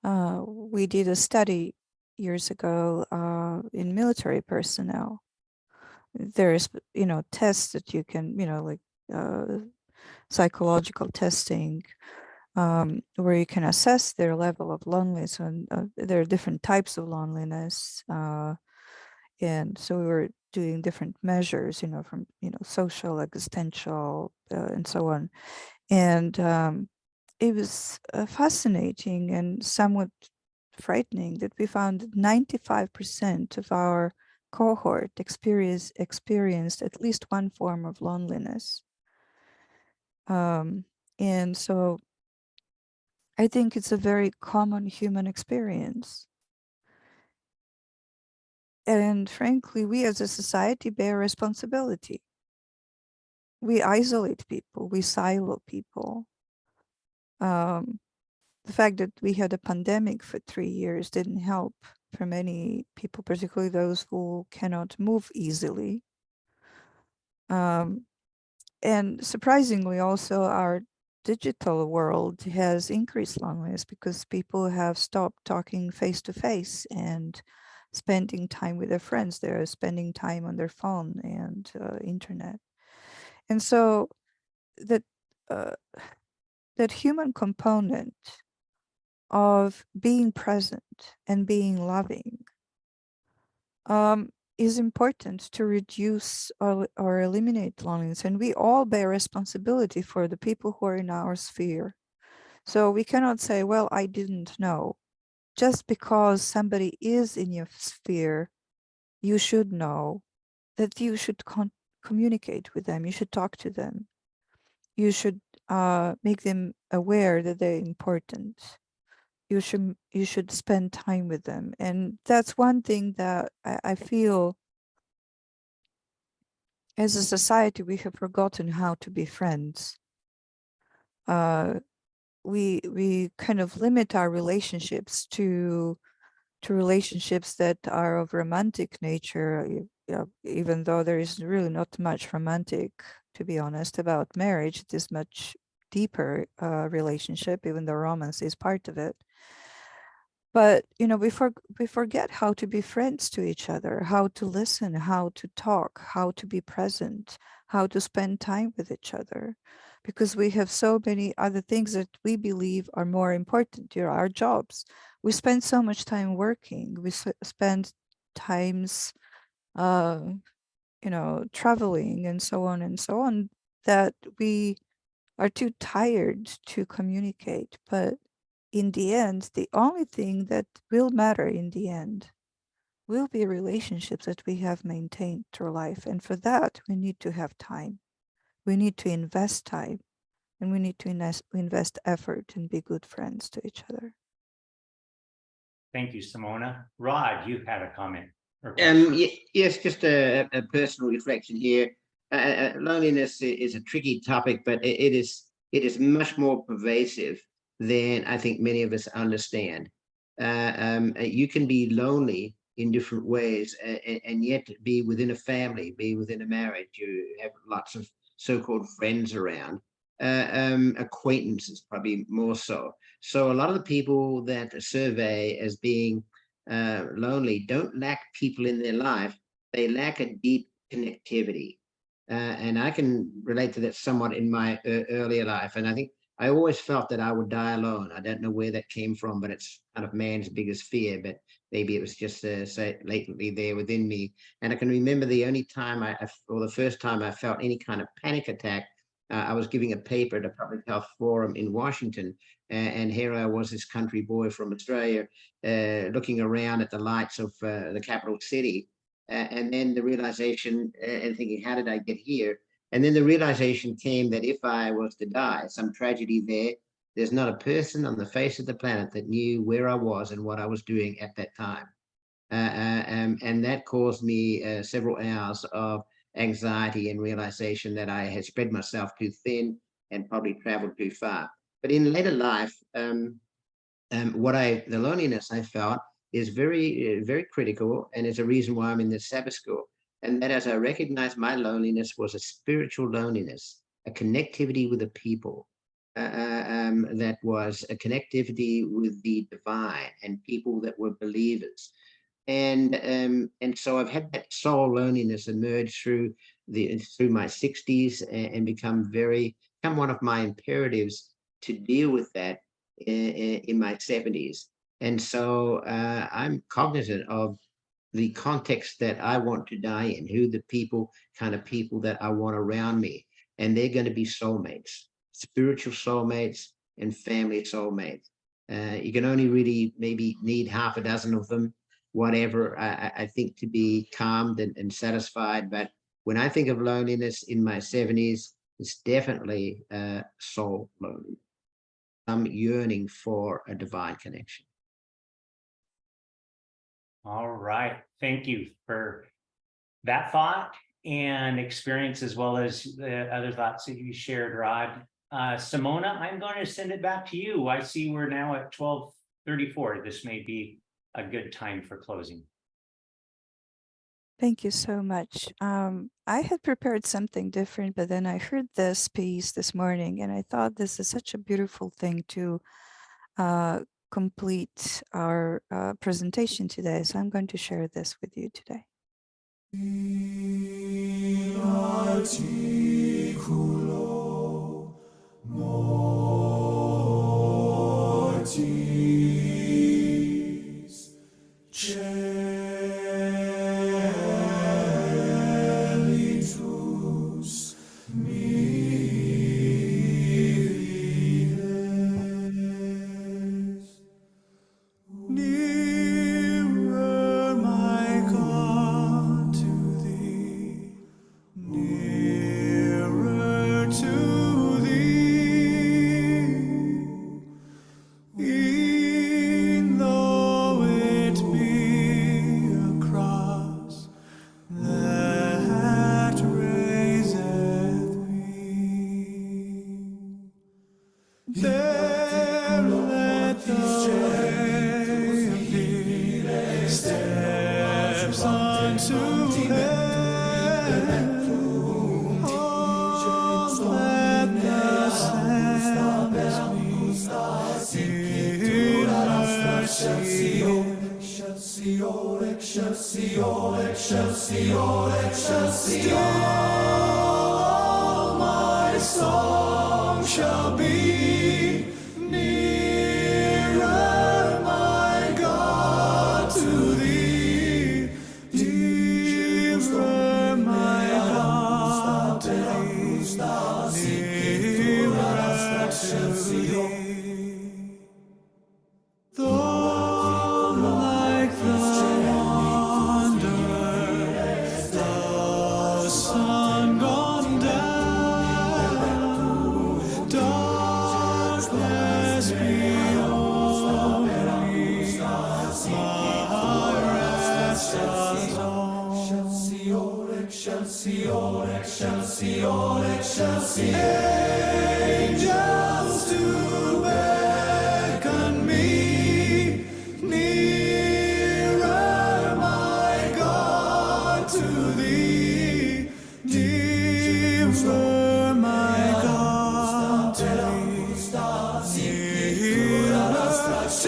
We did a study years ago in military personnel. There's, tests that you can, like psychological testing, where you can assess their level of loneliness, and there are different types of loneliness. And so we were doing different measures, from, social, existential, and so on. And it was fascinating and somewhat frightening that we found that 95% of our cohort experienced at least one form of loneliness. And so I think it's a very common human experience. And frankly, we as a society bear responsibility. We isolate people, we silo people. The fact that we had a pandemic for 3 years didn't help for many people, particularly those who cannot move easily. And surprisingly, also, our digital world has increased loneliness because people have stopped talking face to face and spending time with their friends. They're spending time on their phone and internet. And so that that human component of being present and being loving is important to reduce or eliminate loneliness. And we all bear responsibility for the people who are in our sphere. So we cannot say, well, I didn't know. Just because somebody is in your sphere, you should know that you should communicate with them. You should talk to them. You should make them aware that they're important. You should spend time with them. And that's one thing that I feel as a society we have forgotten how to be friends. We kind of limit our relationships to relationships that are of romantic nature, even though there is really not much romantic, to be honest, about marriage. It is much deeper relationship, even though romance is part of it. But we forget how to be friends to each other, how to listen, how to talk, how to be present, how to spend time with each other, because we have so many other things that we believe are more important. Our jobs. We spend so much time working. We spend times, traveling and so on, that we are too tired to communicate. But in the end, the only thing that will matter in the end will be relationships that we have maintained through life. And for that, we need to have time. We need to invest time, and we need to invest effort and be good friends to each other. Thank you, Simona. Rod, you had a comment. Yes, just a personal reflection here. Loneliness is a tricky topic, but it is much more pervasive than I think many of us understand. You can be lonely in different ways and yet be within a family, be within a marriage. You have lots of so-called friends around. Acquaintances probably more so. So a lot of the people that survey as being lonely don't lack people in their life. They lack a deep connectivity. And I can relate to that somewhat in my earlier life. And I think I always felt that I would die alone. I don't know where that came from, but it's kind of man's biggest fear. But maybe it was just say latently there within me. And I can remember the only time or the first time I felt any kind of panic attack. I was giving a paper at a public health forum in Washington, and here I was, this country boy from Australia, looking around at the lights of the capital city, and then the realization and thinking, how did I get here? And then the realization came that if I was to die, some tragedy there's not a person on the face of the planet that knew where I was and what I was doing at that time. And that caused me several hours of anxiety and realization that I had spread myself too thin and probably traveled too far. But in later life, the loneliness I felt is very, very critical, and it's a reason why I'm in the Sabbath school. And that as I recognized my loneliness was a spiritual loneliness, a connectivity with the people, that was a connectivity with the divine and people that were believers. And so I've had that soul loneliness emerge through my 60s and become one of my imperatives to deal with that in my 70s. And so I'm cognizant of the context that I want to die in, who the kind of people that I want around me. And they're going to be soulmates, spiritual soulmates and family soulmates. You can only really maybe need half a dozen of them, whatever, I think, to be calmed and satisfied. But when I think of loneliness in my 70s, it's definitely soul loneliness. I'm yearning for a divine connection. All right. Thank you for that thought and experience, as well as the other thoughts that you shared, Rod. Simona, I'm going to send it back to you. I see we're now at 12:34. This may be a good time for closing. Thank you so much. I had prepared something different, but then I heard this piece this morning, and I thought this is such a beautiful thing to complete our presentation today. So I'm going to share this with you today. My song shall be nearer, my God, to thee, nearer, my God, to thee, nearer to thee. Though like the wanderer, the sun gone down, darkness behold me, my rest is on. Angels to beckon me, nearer, my God, to thee, nearer, my God, to thee, nearer to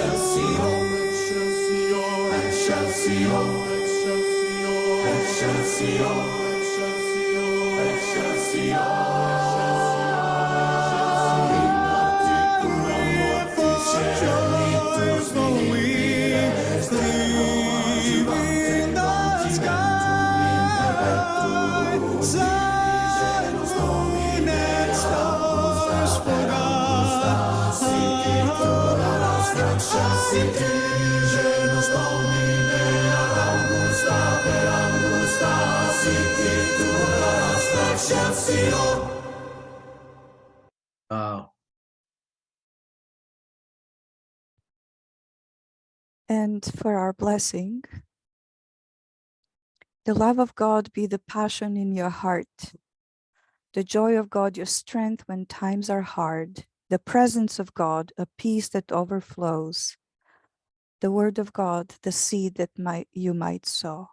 And for our blessing, the love of God be the passion in your heart, the joy of God your strength when times are hard, the presence of God a peace that overflows, the word of God the seed that you might sow.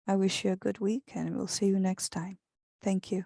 I wish you a good week and we'll see you next time. Thank you.